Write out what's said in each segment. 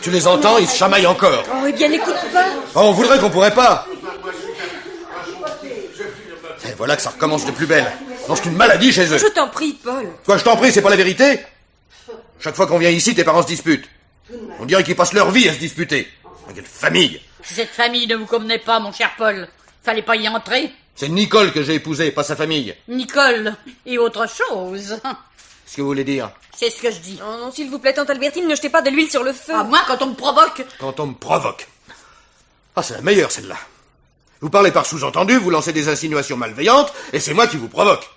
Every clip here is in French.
Tu les entends, ils se chamaillent encore. Oh, eh bien, n'écoute pas. Oh, on voudrait qu'on pourrait pas. Et voilà que ça recommence de plus belle. Non, c'est une maladie chez eux. Je t'en prie, Paul. Quoi, je t'en prie, c'est pas la vérité? Chaque fois qu'on vient ici, tes parents se disputent. On dirait qu'ils passent leur vie à se disputer. Quelle famille! Cette famille ne vous convenait pas, mon cher Paul. Fallait pas y entrer. C'est Nicole que j'ai épousée, pas sa famille. Nicole et autre chose. Qu'est-ce que vous voulez dire? C'est ce que je dis. Oh non, s'il vous plaît, tante Albertine, ne jetez pas de l'huile sur le feu. À moi, quand on me provoque. Quand on me provoque. Ah, c'est la meilleure, celle-là. Vous parlez par sous-entendu, vous lancez des insinuations malveillantes, et c'est moi qui vous provoque.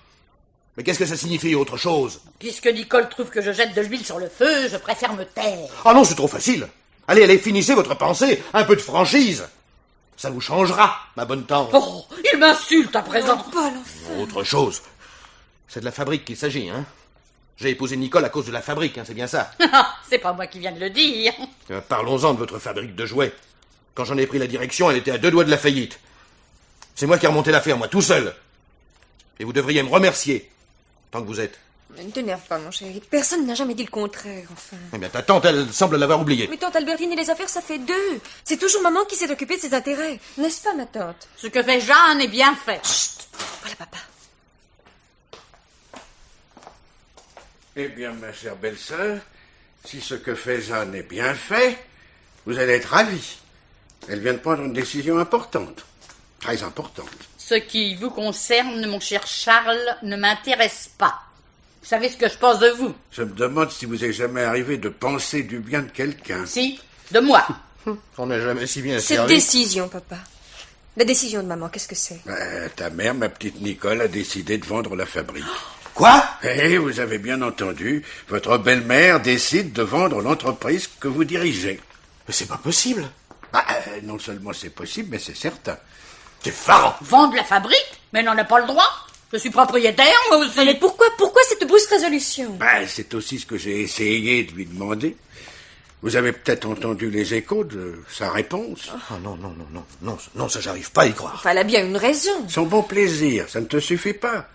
Mais qu'est-ce que ça signifie, autre chose? Puisque Nicole trouve que je jette de l'huile sur le feu, je préfère me taire. Ah non, c'est trop facile. Allez, allez, finissez votre pensée. Un peu de franchise. Ça vous changera, ma bonne tante. Oh, il m'insulte à présent. Oh, Paul, enfin. Autre chose. C'est de la fabrique qu'il s'agit, hein? J'ai épousé Nicole à cause de la fabrique, hein, c'est bien ça. C'est pas moi qui viens de le dire. Parlons-en de votre fabrique de jouets. Quand j'en ai pris la direction, elle était à 2 doigts de la faillite. C'est moi qui ai remonté l'affaire, moi, tout seul. Et vous devriez me remercier, tant que vous êtes. Ne t'énerve pas, mon chéri. Personne n'a jamais dit le contraire, enfin. Eh bien, ta tante, elle semble l'avoir oublié. Mais tante Albertine et les affaires, ça fait 2. C'est toujours maman qui s'est occupée de ses intérêts. N'est-ce pas, ma tante? Ce que fait Jeanne est bien fait. Chut. Voilà, papa. Eh bien, ma chère belle-sœur, si ce que fait Jeanne est bien fait, vous allez être ravis. Elle vient de prendre une décision importante. Très importante. Ce qui vous concerne, mon cher Charles, ne m'intéresse pas. Vous savez ce que je pense de vous? Je me demande si vous est jamais arrivé de penser du bien de quelqu'un. Si, de moi. On n'est jamais si bien Cette servi. décision, papa. La décision de maman, qu'est-ce que c'est? Ta mère, ma petite Nicole, a décidé de vendre la fabrique. Quoi? Eh, vous avez bien entendu, votre belle-mère décide de vendre l'entreprise que vous dirigez. Mais c'est pas possible. Non seulement c'est possible, mais c'est certain. C'est effarant. Vendre la fabrique? Mais elle n'en a pas le droit. Je suis propriétaire, moi aussi. Mais pourquoi cette brusque résolution? C'est aussi ce que j'ai essayé de lui demander. Vous avez peut-être entendu les échos de sa réponse. Ah non, ça j'arrive pas à y croire. Enfin, elle a bien une raison. Son bon plaisir, ça ne te suffit pas.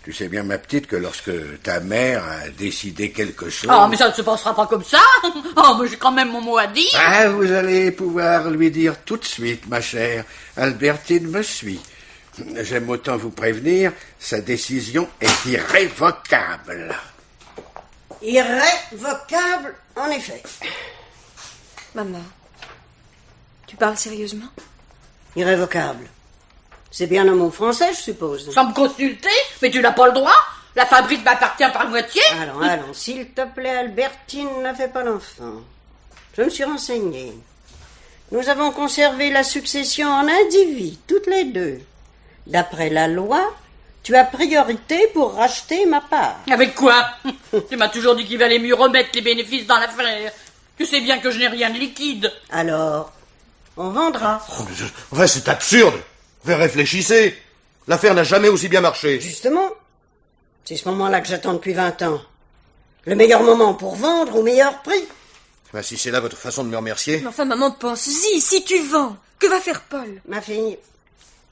Tu sais bien, ma petite, que lorsque ta mère a décidé quelque chose... Ah, mais ça ne se passera pas comme ça. Oh, mais j'ai quand même mon mot à dire. Vous allez pouvoir lui dire tout de suite, ma chère. Albertine me suit. J'aime autant vous prévenir, sa décision est irrévocable. Irrévocable, en effet. Maman, tu parles sérieusement? Irrévocable. C'est bien un mot français, je suppose. Sans me consulter? Mais tu n'as pas le droit. La fabrique m'appartient par moitié. Allons, s'il te plaît, Albertine, n'a fait pas l'enfant. Je me suis renseignée. Nous avons conservé la succession en indivis, toutes les deux. D'après la loi, tu as priorité pour racheter ma part. Avec quoi? Tu m'as toujours dit qu'il valait mieux remettre les bénéfices dans l'affaire. Tu sais bien que je n'ai rien de liquide. Alors, on vendra. Enfin, c'est absurde. Enfin, réfléchissez. L'affaire n'a jamais aussi bien marché. Justement, c'est ce moment-là que j'attends depuis 20 ans. Le meilleur moment pour vendre au meilleur prix. Ben, si c'est là votre façon de me remercier... Mais enfin, maman, pense-y, si tu vends, que va faire Paul? Ma fille,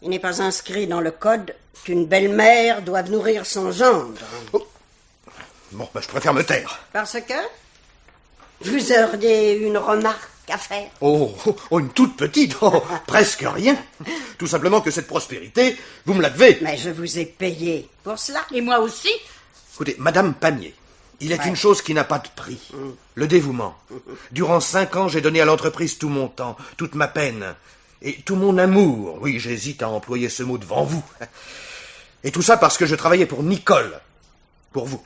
il n'est pas inscrit dans le code qu'une belle-mère doive nourrir son gendre. Oh. Bon, ben, je préfère me taire. Parce que vous auriez une remarque à faire. Oh, une toute petite, presque rien. Tout simplement que cette prospérité, vous me la devez. Mais je vous ai payé pour cela. Et moi aussi. Écoutez, Madame Panier, il est une chose qui n'a pas de prix. Le dévouement. Durant 5 ans, j'ai donné à l'entreprise tout mon temps, toute ma peine, et tout mon amour. Oui, j'hésite à employer ce mot devant vous. Et tout ça parce que je travaillais pour Nicole. Pour vous.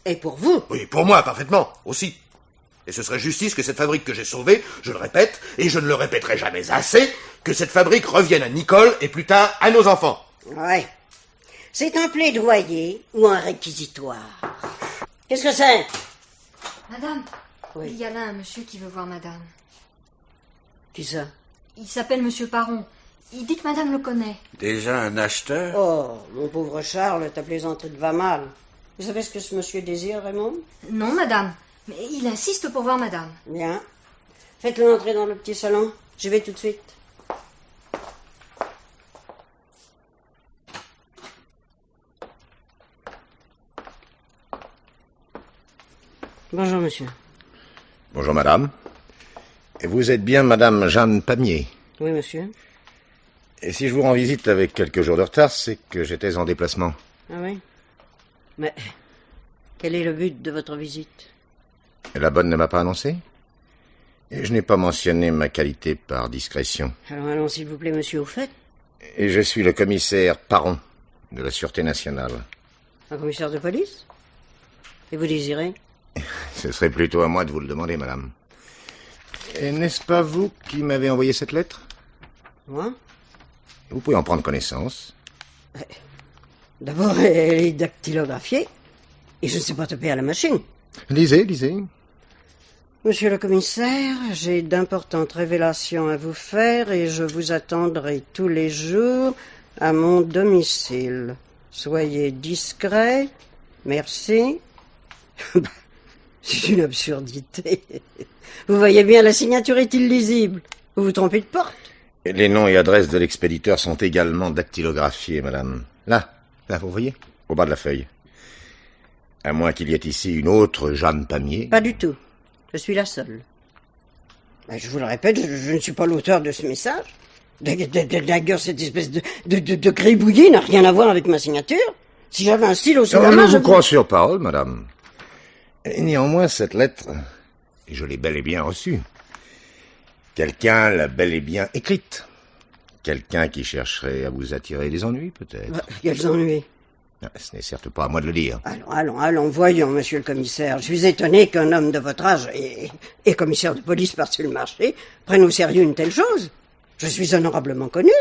Et pour vous? Oui, pour moi, parfaitement, aussi. Et ce serait justice que cette fabrique que j'ai sauvée, je le répète, et je ne le répéterai jamais assez, que cette fabrique revienne à Nicole et plus tard à nos enfants. Ouais. C'est un plaidoyer ou un réquisitoire. Qu'est-ce que c'est? Madame, Oui. il y a là un monsieur qui veut voir madame. Qui ça? Il s'appelle monsieur Paron. Il dit que madame le connaît. Déjà un acheteur? Oh, mon pauvre Charles, ta plaisanterie te va mal. Vous savez ce que ce monsieur désire, Raymond? Non, madame, mais il insiste pour voir madame. Bien. Faites-le entrer dans le petit salon. Je vais tout de suite. Bonjour, monsieur. Bonjour, madame. Vous êtes bien Madame Jeanne Pamier? Oui, monsieur. Et si je vous rends visite avec quelques jours de retard, c'est que j'étais en déplacement. Ah oui? Mais quel est le but de votre visite? La bonne ne m'a pas annoncé? Et je n'ai pas mentionné ma qualité par discrétion. Alors allons, s'il vous plaît, monsieur, au fait. Et je suis le commissaire Paron, de la Sûreté nationale. Un commissaire de police? Et vous désirez? Ce serait plutôt à moi de vous le demander, madame. Et n'est-ce pas vous qui m'avez envoyé cette lettre? Moi? Vous pouvez en prendre connaissance. D'abord, elle est dactylographiée, et je ne sais pas taper à la machine. Lisez, lisez. Monsieur le commissaire, j'ai d'importantes révélations à vous faire, et je vous attendrai tous les jours à mon domicile. Soyez discret. Merci. C'est une absurdité. Vous voyez bien, la signature est illisible. Vous vous trompez de porte. Les noms et adresses de l'expéditeur sont également dactylographiés, madame. Là, vous voyez, au bas de la feuille. À moins qu'il y ait ici une autre Jeanne Pamier. Pas du tout. Je suis la seule. Je vous le répète, je ne suis pas l'auteur de ce message. D'ailleurs, cette espèce de gribouillis n'a rien à voir avec ma signature. Si j'avais un stylo sous la main, je vous crois sur parole, madame. Et néanmoins, cette lettre, je l'ai bel et bien reçue. Quelqu'un l'a bel et bien écrite. Quelqu'un qui chercherait à vous attirer des ennuis, peut-être. Quels ennuis? Ce n'est certes pas à moi de le dire. Allons, voyons, monsieur le commissaire. Je suis étonné qu'un homme de votre âge et commissaire de police par-dessus le marché prenne au sérieux une telle chose. Je suis honorablement connu.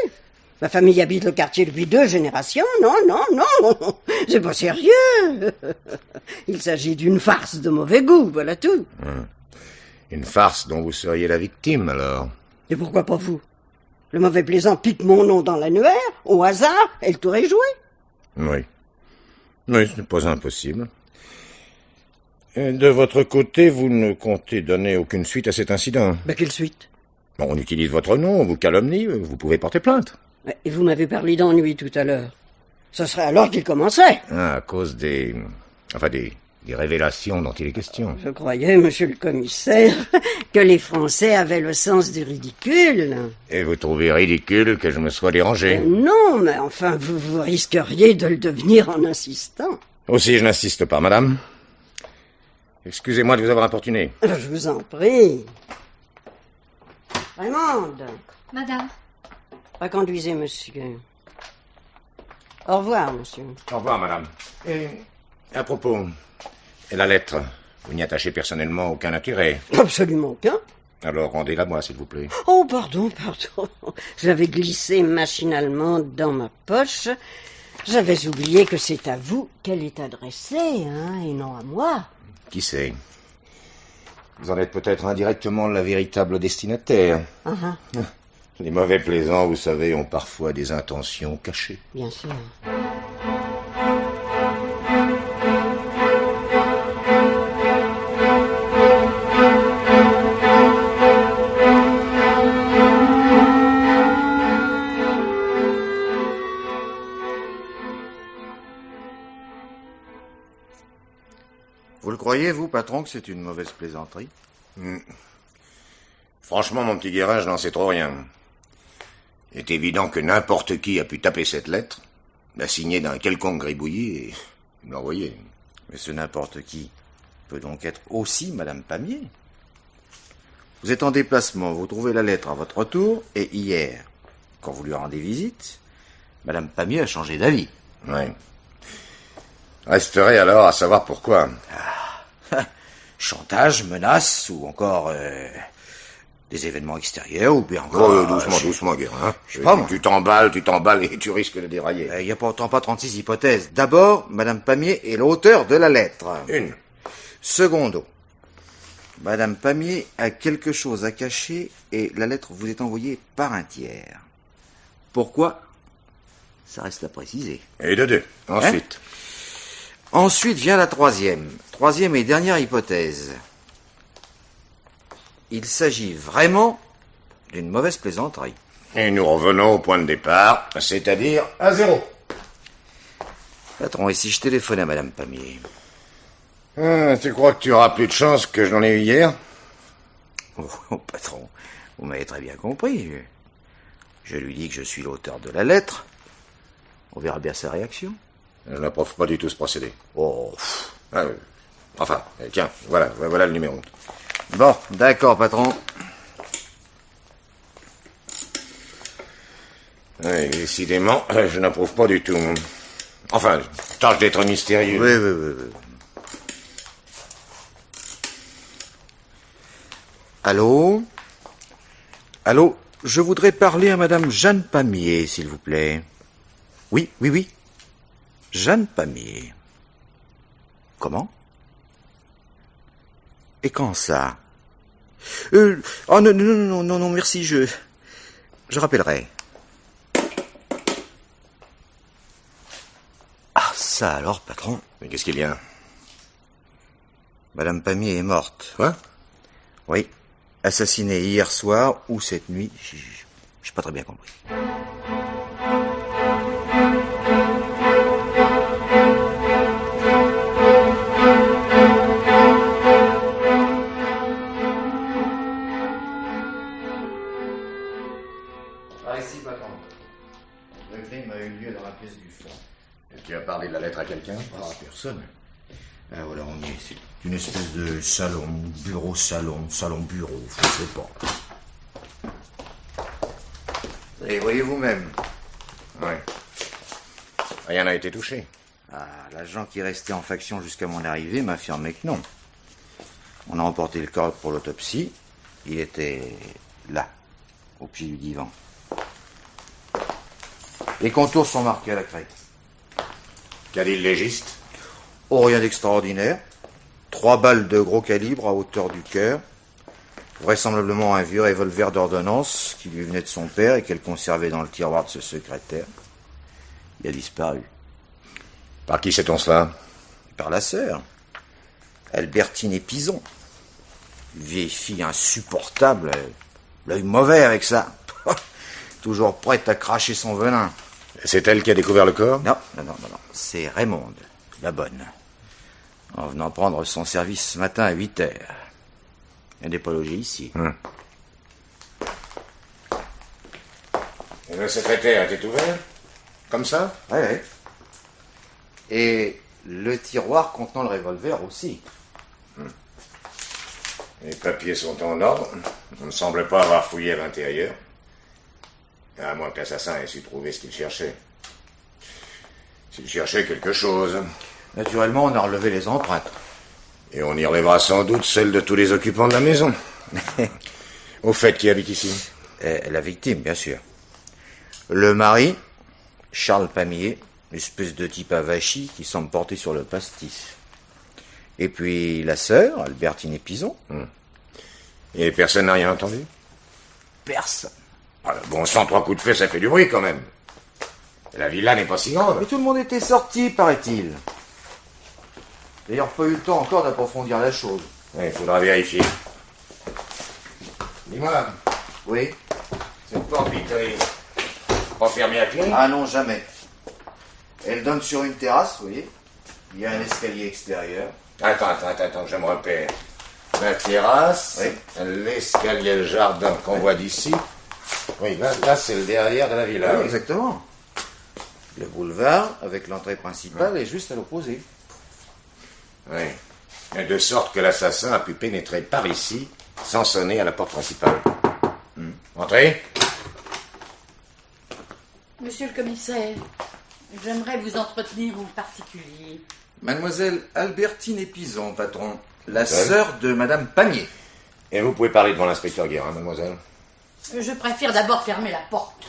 Ma famille habite le quartier depuis 2 générations. Non, c'est pas sérieux. Il s'agit d'une farce de mauvais goût, voilà tout. Une farce dont vous seriez la victime, alors. Et pourquoi pas vous? Le mauvais plaisant pique mon nom dans l'annuaire, au hasard, et le tour est joué. Oui, ce n'est pas impossible. Et de votre côté, vous ne comptez donner aucune suite à cet incident? Quelle suite? On utilise votre nom, on vous calomnie, vous pouvez porter plainte. Et vous m'avez parlé d'ennui tout à l'heure. Ce serait alors qu'il commençait. À cause des révélations dont il est question. Je croyais, monsieur le commissaire, que les Français avaient le sens du ridicule. Et vous trouvez ridicule que je me sois dérangé? Non, mais enfin, vous risqueriez de le devenir en insistant. Aussi, je n'insiste pas, madame. Excusez-moi de vous avoir importuné. Je vous en prie. Raymonde. Madame. Reconduisez, monsieur. Au revoir, monsieur. Au revoir, madame. Et à propos, la lettre, vous n'y attachez personnellement aucun intérêt? Absolument aucun. Alors rendez-la moi, s'il vous plaît. Oh, pardon. Je l'avais glissée machinalement dans ma poche. J'avais oublié que c'est à vous qu'elle est adressée, et non à moi. Qui sait? Vous en êtes peut-être indirectement la véritable destinataire. Les mauvais plaisants, vous savez, ont parfois des intentions cachées. Bien sûr. Vous le croyez, vous, patron, que c'est une mauvaise plaisanterie? Franchement, mon petit Guérin, je n'en sais trop rien. Il est évident que n'importe qui a pu taper cette lettre, la signer d'un quelconque gribouillis et me l'envoyer. Mais ce n'importe qui peut donc être aussi Madame Pamier. Vous êtes en déplacement, vous trouvez la lettre à votre retour, et hier, quand vous lui rendez visite, Madame Pamier a changé d'avis. Oui. Resterait alors à savoir pourquoi. Chantage, menace, ou encore des événements extérieurs, ou bien encore... doucement, Guérin. Je sais pas, moi. Tu t'emballes et tu risques de dérailler. Il n'y a pourtant pas 36 hypothèses. D'abord, Madame Pamier est l'auteur de la lettre. Une. Secondo, Madame Pamier a quelque chose à cacher et la lettre vous est envoyée par un tiers. Pourquoi? Ça reste à préciser. Et de 2. Ensuite. Ensuite vient la troisième et dernière hypothèse. Il s'agit vraiment d'une mauvaise plaisanterie. Et nous revenons au point de départ, c'est-à-dire à 0. Patron, et si je téléphonais à Madame Pamier? Tu crois que tu auras plus de chance que je n'en ai eu hier? Oh, patron, vous m'avez très bien compris. Je lui dis que je suis l'auteur de la lettre. On verra bien sa réaction. Elle n'approuve pas du tout ce procédé. Oh. Ah, enfin, tiens, voilà le numéro. Bon, d'accord, patron. Oui, décidément, je n'approuve pas du tout. Enfin, tâche d'être mystérieux. Oui. Allô? Allô? Je voudrais parler à madame Jeanne Pamier, s'il vous plaît. Oui. Jeanne Pamier. Comment? Et quand ça? Oh non, merci, je rappellerai. Ah, ça alors, patron? Mais qu'est-ce qu'il y a? Madame Pamier est morte. Quoi? Oui. Assassinée hier soir ou cette nuit, j'ai pas très bien compris. Ah, ici, patron. Le crime a eu lieu dans la pièce du fond. Et tu as parlé de la lettre à quelqu'un? Ah, personne. Ah, voilà, on y est. C'est une espèce de salon, bureau, je ne sais pas. Et voyez vous-même. Oui. Rien n'a été touché. Ah, l'agent qui restait en faction jusqu'à mon arrivée m'a affirmé que non. On a emporté le corps pour l'autopsie. Il était là, au pied du divan. Les contours sont marqués à la craie. Qu'a dit le légiste? Oh, rien d'extraordinaire. 3 balles de gros calibre à hauteur du cœur. Vraisemblablement un vieux revolver d'ordonnance qui lui venait de son père et qu'elle conservait dans le tiroir de ce secrétaire. Il a disparu. Par qui sait-on cela? Par la sœur, Albertine Épison. Une vieille fille insupportable, l'œil mauvais avec ça. Toujours prête à cracher son venin. C'est elle qui a découvert le corps? Non. C'est Raymonde, la bonne. En venant prendre son service ce matin à 8h. Elle n'est pas logée ici. Et le secrétaire était ouvert? Comme ça? Oui. Et le tiroir contenant le revolver aussi. Les papiers sont en ordre. On ne semble pas avoir fouillé à l'intérieur. À moins que l'assassin ait su trouver ce qu'il cherchait. S'il cherchait quelque chose. Naturellement, on a relevé les empreintes. Et on y relèvera sans doute celles de tous les occupants de la maison. Au fait, qui habite ici? La victime, bien sûr. Le mari, Charles Pamier, une espèce de type avachi qui semble porter sur le pastis. Et puis la sœur, Albertine Épison. Et personne n'a rien entendu? Personne. Ah, bon sang, 3 coups de feu, ça fait du bruit quand même. La villa n'est pas si grande. Mais tout le monde était sorti, paraît-il. D'ailleurs, pas eu le temps encore d'approfondir la chose. Il faudra vérifier. Dis-moi, Oui. cette porte vitrée, pas fermée à clé? Ah non, jamais. Elle donne sur une terrasse, vous voyez. Il y a un escalier extérieur. Attends, je me repère. La terrasse, Oui. l'escalier, le jardin qu'on voit d'ici. Oui, là c'est le derrière de la villa. Oui, exactement. Le boulevard, avec l'entrée principale, est juste à l'opposé. Oui. Et de sorte que l'assassin a pu pénétrer par ici, sans sonner à la porte principale. Entrez. Monsieur le commissaire, j'aimerais vous entretenir en particulier. Mademoiselle Albertine Épison, patron. La sœur de Madame Pamier. Et vous pouvez parler devant l'inspecteur Guérin, mademoiselle. Je préfère d'abord fermer la porte.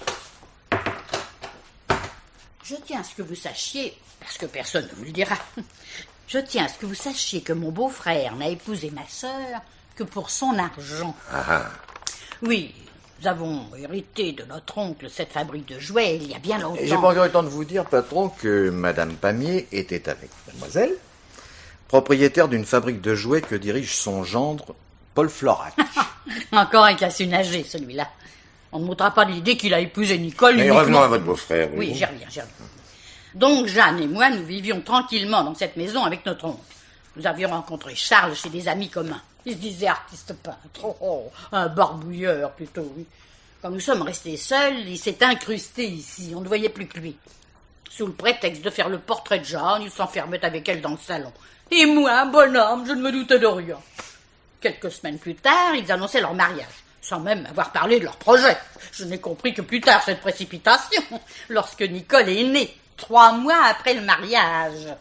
Je tiens à ce que vous sachiez, parce que personne ne vous le dira, je tiens à ce que vous sachiez que mon beau-frère n'a épousé ma sœur que pour son argent. Oui, nous avons hérité de notre oncle cette fabrique de jouets il y a bien longtemps. Et j'ai pas encore eu le temps de vous dire, patron, que Madame Pamier était avec mademoiselle, propriétaire d'une fabrique de jouets que dirige son gendre, Paul Florac. Encore un cassé-nager, celui-là. On ne m'ôtera pas de l'idée qu'il a épousé Nicole. Mais revenons à votre beau-frère. Oui, j'y reviens. Donc, Jeanne et moi, nous vivions tranquillement dans cette maison avec notre oncle. Nous avions rencontré Charles chez des amis communs. Il se disait artiste peintre, un barbouilleur plutôt, oui. Quand nous sommes restés seuls, il s'est incrusté ici, on ne voyait plus que lui. Sous le prétexte de faire le portrait de Jeanne, il s'enfermait avec elle dans le salon. Et moi, bonhomme, je ne me doutais de rien. Quelques semaines plus tard, ils annonçaient leur mariage, sans même avoir parlé de leur projet. Je n'ai compris que plus tard cette précipitation, lorsque Nicole est née, 3 mois après le mariage.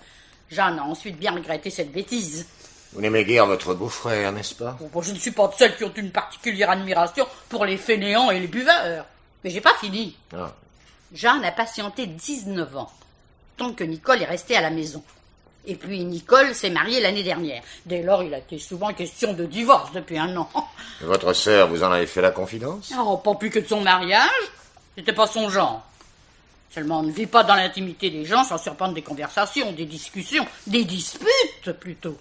Jeanne a ensuite bien regretté cette bêtise. Vous n'aimez guère votre beau-frère, n'est-ce pas? Bon, je ne suis pas de celles qui ont une particulière admiration pour les fainéants et les buveurs. Mais j'ai pas fini. Ah. Jeanne a patienté 19 ans, tant que Nicole est restée à la maison. Et puis Nicole s'est mariée l'année dernière. Dès lors, il a été souvent question de divorce depuis 1 an. Et votre sœur, vous en avez fait la confidence? Oh, pas plus que de son mariage. C'était pas son genre. Seulement, on ne vit pas dans l'intimité des gens sans surprendre des conversations, des discussions, des disputes plutôt.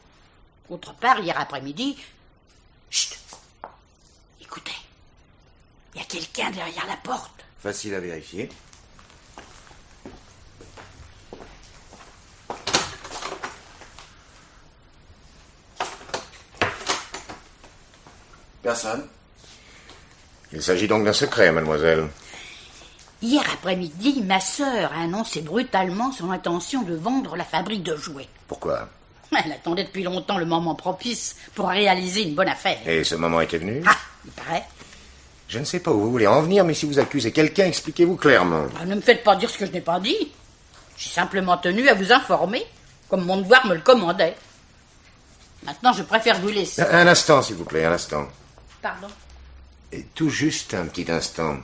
Autre part, hier après-midi... Chut! Écoutez, il y a quelqu'un derrière la porte. Facile à vérifier. Personne. Il s'agit donc d'un secret, mademoiselle. Hier après-midi, ma sœur a annoncé brutalement son intention de vendre la fabrique de jouets. Pourquoi? Elle attendait depuis longtemps le moment propice pour réaliser une bonne affaire. Et ce moment était venu? Ah, il paraît. Je ne sais pas où vous voulez en venir, mais si vous accusez quelqu'un, expliquez-vous clairement. Ah, ne me faites pas dire ce que je n'ai pas dit. J'ai simplement tenu à vous informer, comme mon devoir me le commandait. Maintenant, je préfère vous laisser. Un instant, s'il vous plaît, un instant. Pardon? Et tout juste un petit instant.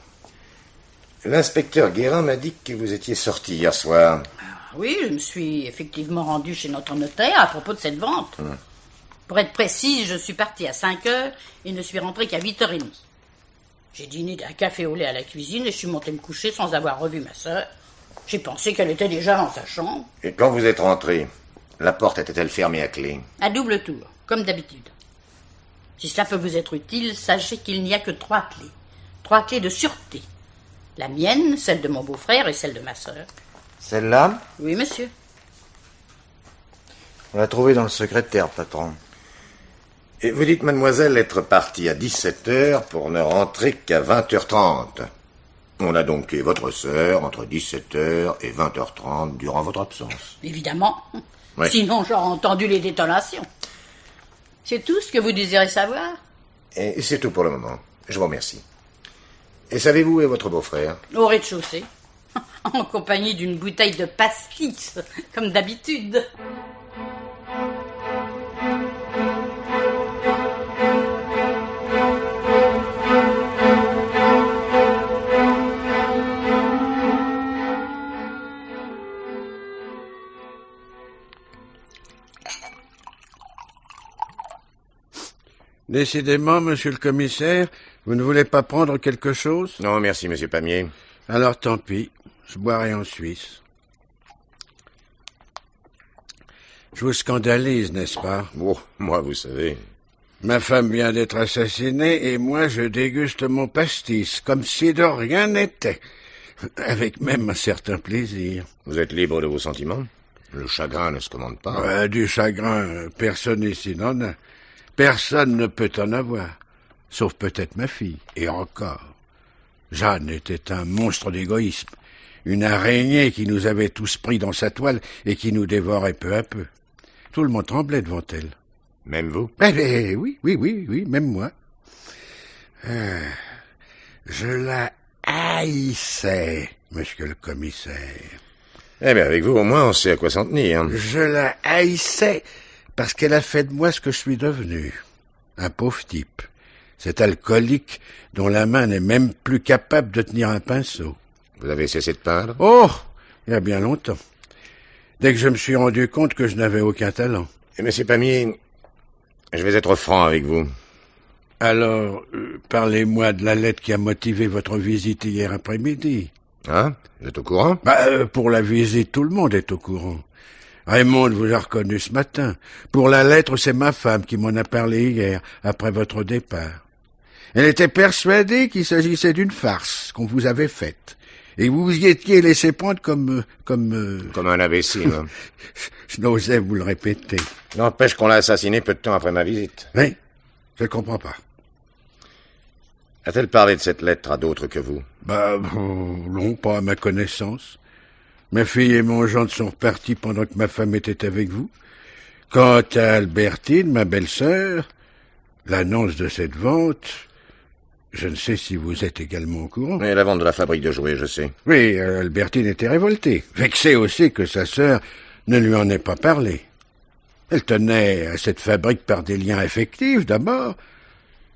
L'inspecteur Guérin m'a dit que vous étiez sorti hier soir. Oui, je me suis effectivement rendu chez notre notaire à propos de cette vente. Pour être précise, je suis partie à 5 heures et ne suis rentrée qu'à 8h30. J'ai dîné d'un café au lait à la cuisine et je suis montée me coucher sans avoir revu ma sœur. J'ai pensé qu'elle était déjà dans sa chambre. Et quand vous êtes rentré, la porte était-elle fermée à clé? À double tour, comme d'habitude. Si cela peut vous être utile, sachez qu'il n'y a que 3 clés. 3 clés de sûreté. La mienne, celle de mon beau-frère et celle de ma sœur. Celle-là? Oui, monsieur. On l'a trouvée dans le secrétaire, patron. Et vous dites, mademoiselle, être partie à 17h pour ne rentrer qu'à 20h30. On a donc tué votre sœur entre 17h et 20h30 durant votre absence. Évidemment. Oui. Sinon, j'aurais entendu les détonations. C'est tout ce que vous désirez savoir? Et c'est tout pour le moment. Je vous remercie. Et savez-vous où est votre beau-frère? Au rez-de-chaussée. En compagnie d'une bouteille de pastis, comme d'habitude. Décidément, monsieur le commissaire, vous ne voulez pas prendre quelque chose? Non, merci, monsieur Pamier. Alors tant pis, je boirai en Suisse. Je vous scandalise, n'est-ce pas? Oh, moi, vous savez. Ma femme vient d'être assassinée et moi je déguste mon pastis, comme si de rien n'était, avec même un certain plaisir. Vous êtes libre de vos sentiments? Le chagrin ne se commande pas. Du chagrin, personne ici n'en a. Personne ne peut en avoir, sauf peut-être ma fille, et encore. Jeanne était un monstre d'égoïsme, une araignée qui nous avait tous pris dans sa toile et qui nous dévorait peu à peu. Tout le monde tremblait devant elle. Même vous? Oui, même moi. Je la haïssais, monsieur le commissaire. Eh bien, avec vous, au moins, on sait à quoi s'en tenir. Je la haïssais parce qu'elle a fait de moi ce que je suis devenu. Un pauvre type. Cet alcoolique dont la main n'est même plus capable de tenir un pinceau. Vous avez cessé de peindre? Oh, il y a bien longtemps. Dès que je me suis rendu compte que je n'avais aucun talent. Et monsieur Pamier, je vais être franc avec vous. Alors, parlez-moi de la lettre qui a motivé votre visite hier après-midi. Hein? Vous êtes au courant? Pour la visite, tout le monde est au courant. Raymond vous a reconnu ce matin. Pour la lettre, c'est ma femme qui m'en a parlé hier, après votre départ. Elle était persuadée qu'il s'agissait d'une farce qu'on vous avait faite, Et vous vous y étiez laissé prendre comme un imbécile. Hein. Je n'osais vous le répéter. N'empêche qu'on l'a assassiné peu de temps après ma visite. Oui, je ne comprends pas. A-t-elle parlé de cette lettre à d'autres que vous? Non, pas à ma connaissance. Ma fille et mon gendre sont repartis pendant que ma femme était avec vous. Quant à Albertine, ma belle-sœur, l'annonce de cette vente, je ne sais si vous êtes également au courant. Et la vente de la fabrique de jouets, je sais. Oui, Albertine était révoltée, vexée aussi que sa sœur ne lui en ait pas parlé. Elle tenait à cette fabrique par des liens affectifs, d'abord,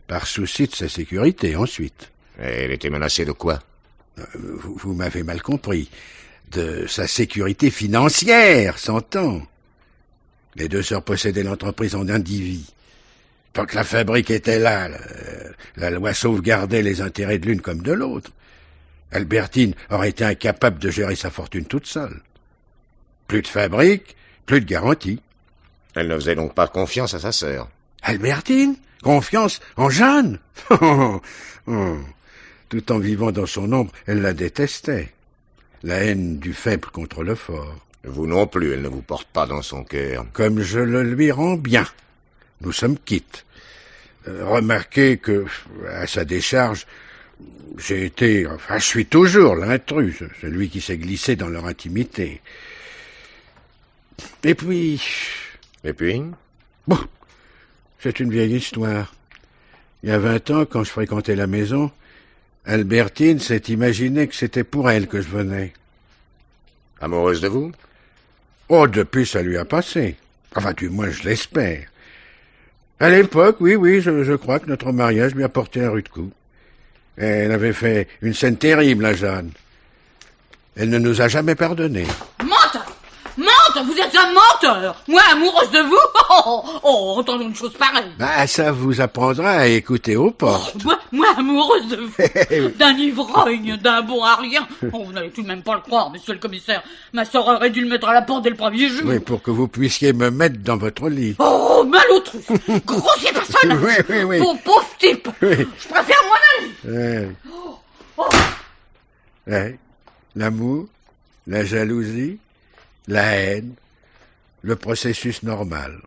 par souci de sa sécurité, ensuite. Et elle était menacée de quoi? Vous m'avez mal compris. De sa sécurité financière, s'entend. Les deux sœurs possédaient l'entreprise en indivis. Tant que la fabrique était là, la loi sauvegardait les intérêts de l'une comme de l'autre. Albertine aurait été incapable de gérer sa fortune toute seule. Plus de fabrique, plus de garantie. Elle ne faisait donc pas confiance à sa sœur. Albertine? Confiance en Jeanne? Tout en vivant dans son ombre, elle la détestait. La haine du faible contre le fort. Vous non plus, elle ne vous porte pas dans son cœur. Comme je le lui rends bien. Nous sommes quittes. Remarquez que, à sa décharge, je suis toujours l'intrus, celui qui s'est glissé dans leur intimité. Et puis... Bon, c'est une vieille histoire. Il y a 20 ans, quand je fréquentais la maison, Albertine s'est imaginé que c'était pour elle que je venais. Amoureuse de vous? Oh, depuis, ça lui a passé. Enfin, du moins, je l'espère. À l'époque, oui, je crois que notre mariage lui a porté un rude coup. Elle avait fait une scène terrible à Jeanne. Elle ne nous a jamais pardonné. Menteur! Menteur! Vous êtes un menteur! Moi, amoureuse de vous? Entendons une chose pareille. Ça vous apprendra à écouter aux portes. Moi, amoureuse de vous. D'un ivrogne, d'un bon à rien. Vous n'allez tout de même pas le croire, monsieur le commissaire. Ma sœur aurait dû le mettre à la porte dès le premier jour. Oui, pour que vous puissiez me mettre dans votre lit. Malotru! Grossier personnage! Oui. Pauvre type! Oui. Je préfère moi-même! Ouais. L'amour, la jalousie, la haine, le processus normal.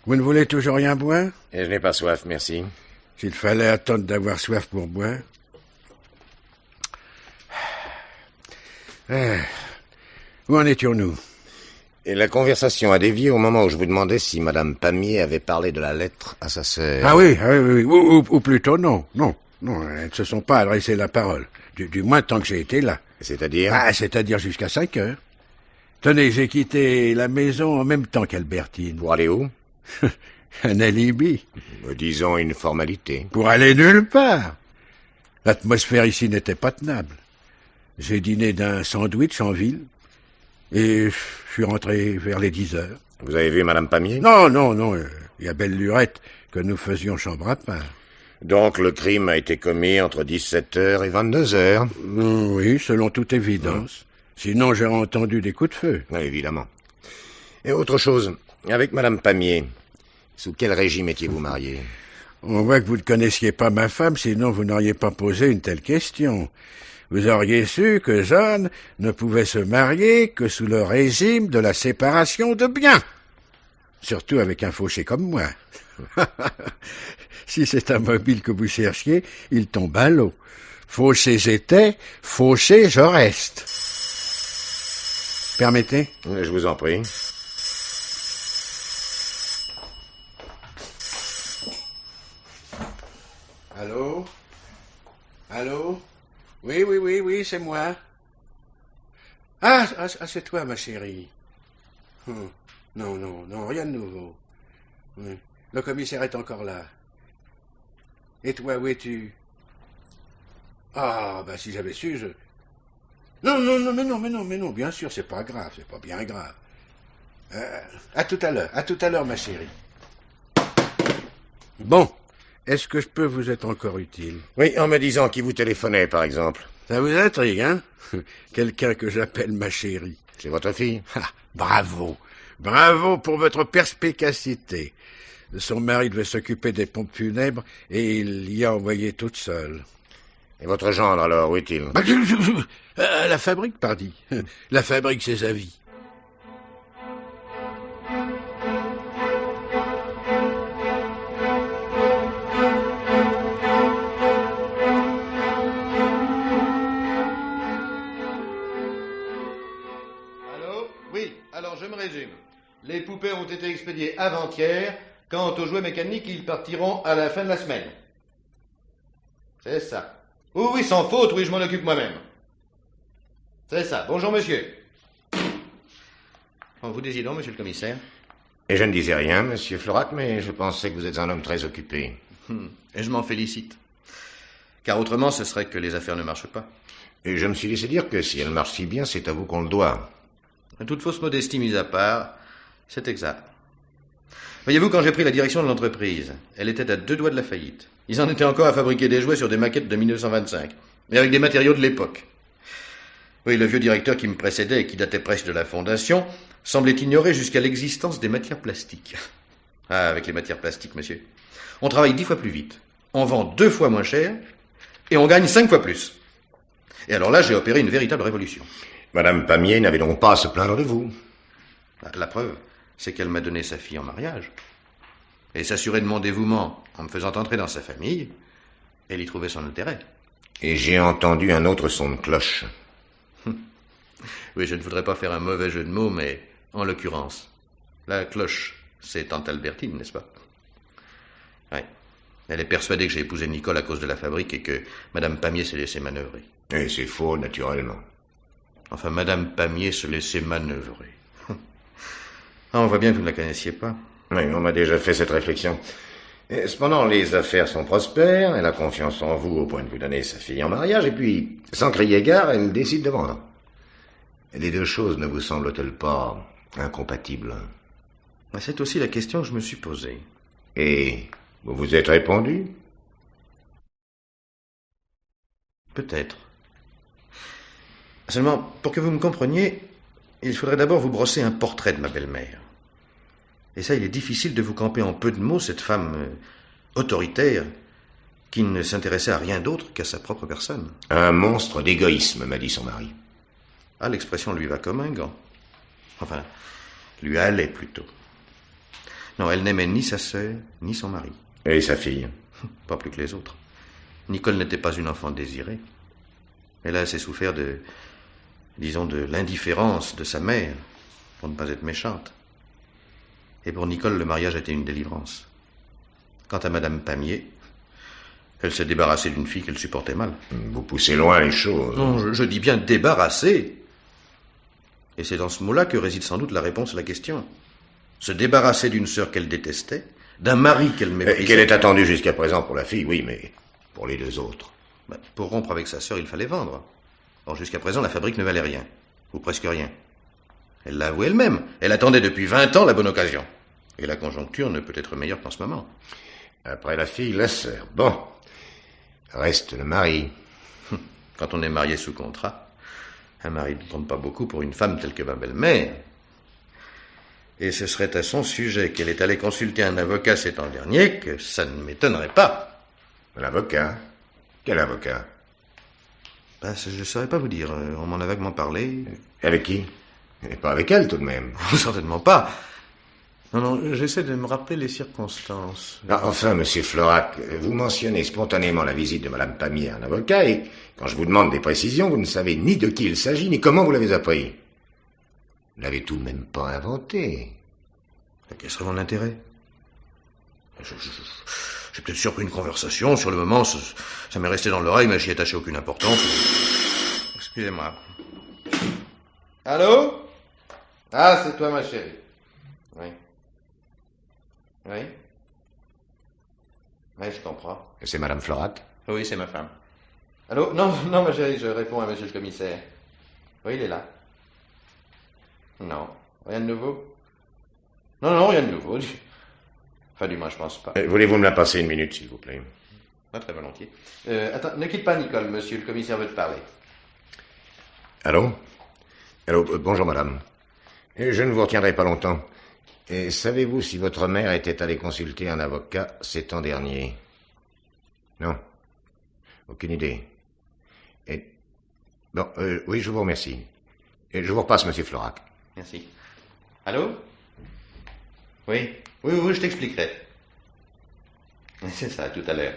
Vous ne voulez toujours rien boire? Et je n'ai pas soif, merci. S'il fallait attendre d'avoir soif pour boire. Où en étions-nous? Et la conversation a dévié au moment où je vous demandais si Madame Pamiers avait parlé de la lettre à sa sœur. Ah oui. Ou plutôt non. Non, elles ne se sont pas adressées la parole. Du moins tant que j'ai été là. C'est-à-dire? C'est-à-dire jusqu'à 5 heures. Tenez, j'ai quitté la maison en même temps qu'Albertine. Pour aller où? Un alibi. Disons une formalité. Pour aller nulle part. L'atmosphère ici n'était pas tenable. J'ai dîné d'un sandwich en ville et je suis rentré vers les 10 heures. Vous avez vu Madame Pamiers? Non. Il y a belle lurette que nous faisions chambre à part. Donc le crime a été commis entre 17h et 22h? Oui, selon toute évidence. Sinon, j'aurais entendu des coups de feu. Oui, évidemment. Et autre chose, avec Madame Pamiers, sous quel régime étiez-vous marié? On voit que vous ne connaissiez pas ma femme, sinon vous n'auriez pas posé une telle question. Vous auriez su que Jeanne ne pouvait se marier que sous le régime de la séparation de biens. Surtout avec un fauché comme moi. Si c'est un mobile que vous cherchiez, il tombe à l'eau. Fauché j'étais, fauché je reste. Permettez? Je vous en prie. Allô? Oui, c'est moi. Ah, c'est toi, ma chérie. Non, rien de nouveau. Oui. Le commissaire est encore là. Et toi, où es-tu? Ah, si j'avais su, je... Non, mais non, bien sûr, c'est pas grave, c'est pas bien grave. À tout à l'heure, ma chérie. Bon, est-ce que je peux vous être encore utile? Oui, en me disant qui vous téléphonait, par exemple. Ça vous intrigue, hein? Quelqu'un que j'appelle ma chérie. C'est votre fille? Bravo pour votre perspicacité. Son mari devait s'occuper des pompes funèbres et il y a envoyé toute seule. Et votre gendre, alors, où est-il? À la fabrique, pardi. La fabrique, c'est sa vie. Allô? Oui, alors je me résume. Les poupées ont été expédiées avant-hier. Quant aux jouets mécaniques, ils partiront à la fin de la semaine. C'est ça. Oui, sans faute, oui, je m'en occupe moi-même. C'est ça. Bonjour, monsieur. Oh, vous disiez donc, monsieur le commissaire? Et je ne disais rien, monsieur Florac, mais je pensais que vous êtes un homme très occupé. Et je m'en félicite. Car autrement, ce serait que les affaires ne marchent pas. Et je me suis laissé dire que si elles marchent si bien, c'est à vous qu'on le doit. Toute fausse modestie mise à part, c'est exact. Voyez-vous, quand j'ai pris la direction de l'entreprise, elle était à 2 doigts de la faillite. Ils en étaient encore à fabriquer des jouets sur des maquettes de 1925, mais avec des matériaux de l'époque. Oui, le vieux directeur qui me précédait et qui datait presque de la fondation semblait ignorer jusqu'à l'existence des matières plastiques. Ah, avec les matières plastiques, monsieur. On travaille 10 fois plus vite, on vend 2 fois moins cher, et on gagne 5 fois plus. Et alors là, j'ai opéré une véritable révolution. Madame Pamier n'avait donc pas à se plaindre de vous. La preuve, c'est qu'elle m'a donné sa fille en mariage. Et s'assurer de mon dévouement en me faisant entrer dans sa famille, elle y trouvait son intérêt. Et j'ai entendu un autre son de cloche. Oui, je ne voudrais pas faire un mauvais jeu de mots, mais en l'occurrence, la cloche, c'est tante Albertine, n'est-ce pas? Oui. Elle est persuadée que j'ai épousé Nicole à cause de la fabrique et que Madame Pamier s'est laissée manœuvrer. Et c'est faux, naturellement. Enfin, Madame Pamier se laissait manœuvrer. Ah, on voit bien que vous ne la connaissiez pas. Oui, on m'a déjà fait cette réflexion. Et cependant, les affaires sont prospères, elle a confiance en vous au point de vous donner sa fille en mariage, et puis, sans crier gare, elle décide de vendre. Les deux choses ne vous semblent-elles pas incompatibles? C'est aussi la question que je me suis posée. Et vous vous êtes répondu? Peut-être. Seulement, pour que vous me compreniez, il faudrait d'abord vous brosser un portrait de ma belle-mère. Et ça, il est difficile de vous camper en peu de mots cette femme autoritaire qui ne s'intéressait à rien d'autre qu'à sa propre personne. Un monstre d'égoïsme, m'a dit son mari. Ah, l'expression lui va comme un gant. Enfin, lui allait plutôt. Non, elle n'aimait ni sa sœur, ni son mari. Et sa fille? Pas plus que les autres. Nicole n'était pas une enfant désirée. Elle a assez souffert de l'indifférence de sa mère, pour ne pas être méchante. Et pour Nicole, le mariage était une délivrance. Quant à Madame Pamier, elle s'est débarrassée d'une fille qu'elle supportait mal. Vous poussez loin les choses. Non, je dis bien débarrassée. Et c'est dans ce mot-là que réside sans doute la réponse à la question. Se débarrasser d'une sœur qu'elle détestait, d'un mari qu'elle méprisait. Qu'elle ait attendu jusqu'à présent pour la fille, oui, mais pour les deux autres. Pour rompre avec sa sœur, il fallait vendre. Or, jusqu'à présent, la fabrique ne valait rien, ou presque rien. Elle l'a avoué elle-même. Elle attendait depuis 20 ans la bonne occasion. Et la conjoncture ne peut être meilleure qu'en ce moment. Après la fille, la sœur. Bon. Reste le mari. Quand on est marié sous contrat, un mari ne compte pas beaucoup pour une femme telle que ma belle-mère. Et ce serait à son sujet qu'elle est allée consulter un avocat cet an dernier que ça ne m'étonnerait pas. L'avocat? Quel avocat? Je ne saurais pas vous dire. On m'en a vaguement parlé. Avec qui? Et pas avec elle, tout de même. Certainement pas. Non, j'essaie de me rappeler les circonstances. Enfin, monsieur Florac, vous mentionnez spontanément la visite de Madame Pamier à un avocat, et quand je vous demande des précisions, vous ne savez ni de qui il s'agit, ni comment vous l'avez appris. Vous l'avez tout de même pas inventé. Quel serait mon intérêt? J'ai peut-être surpris une conversation. Sur le moment, ça m'est resté dans l'oreille, mais j'y ai attaché aucune importance. Excusez-moi. Allô? Ah, c'est toi, ma chérie. Oui. Oui? Oui, je comprends. C'est Madame Florac? Oui, c'est ma femme. Allô? Non, ma chérie, je réponds à monsieur le commissaire. Oui, il est là. Non. Rien de nouveau? Non, rien de nouveau. Enfin, du moins, je pense pas. Voulez-vous me la passer une minute, s'il vous plaît? Très volontiers. Attends, ne quitte pas, Nicole, monsieur le commissaire veut te parler. Allô? Allô, bonjour, madame. Je ne vous retiendrai pas longtemps. Et savez-vous si votre mère était allée consulter un avocat ces temps derniers? Non. Aucune idée. Et... Bon, oui, je vous remercie. Et je vous repasse, monsieur Florac. Merci. Allô? Oui, je t'expliquerai. C'est ça, tout à l'heure.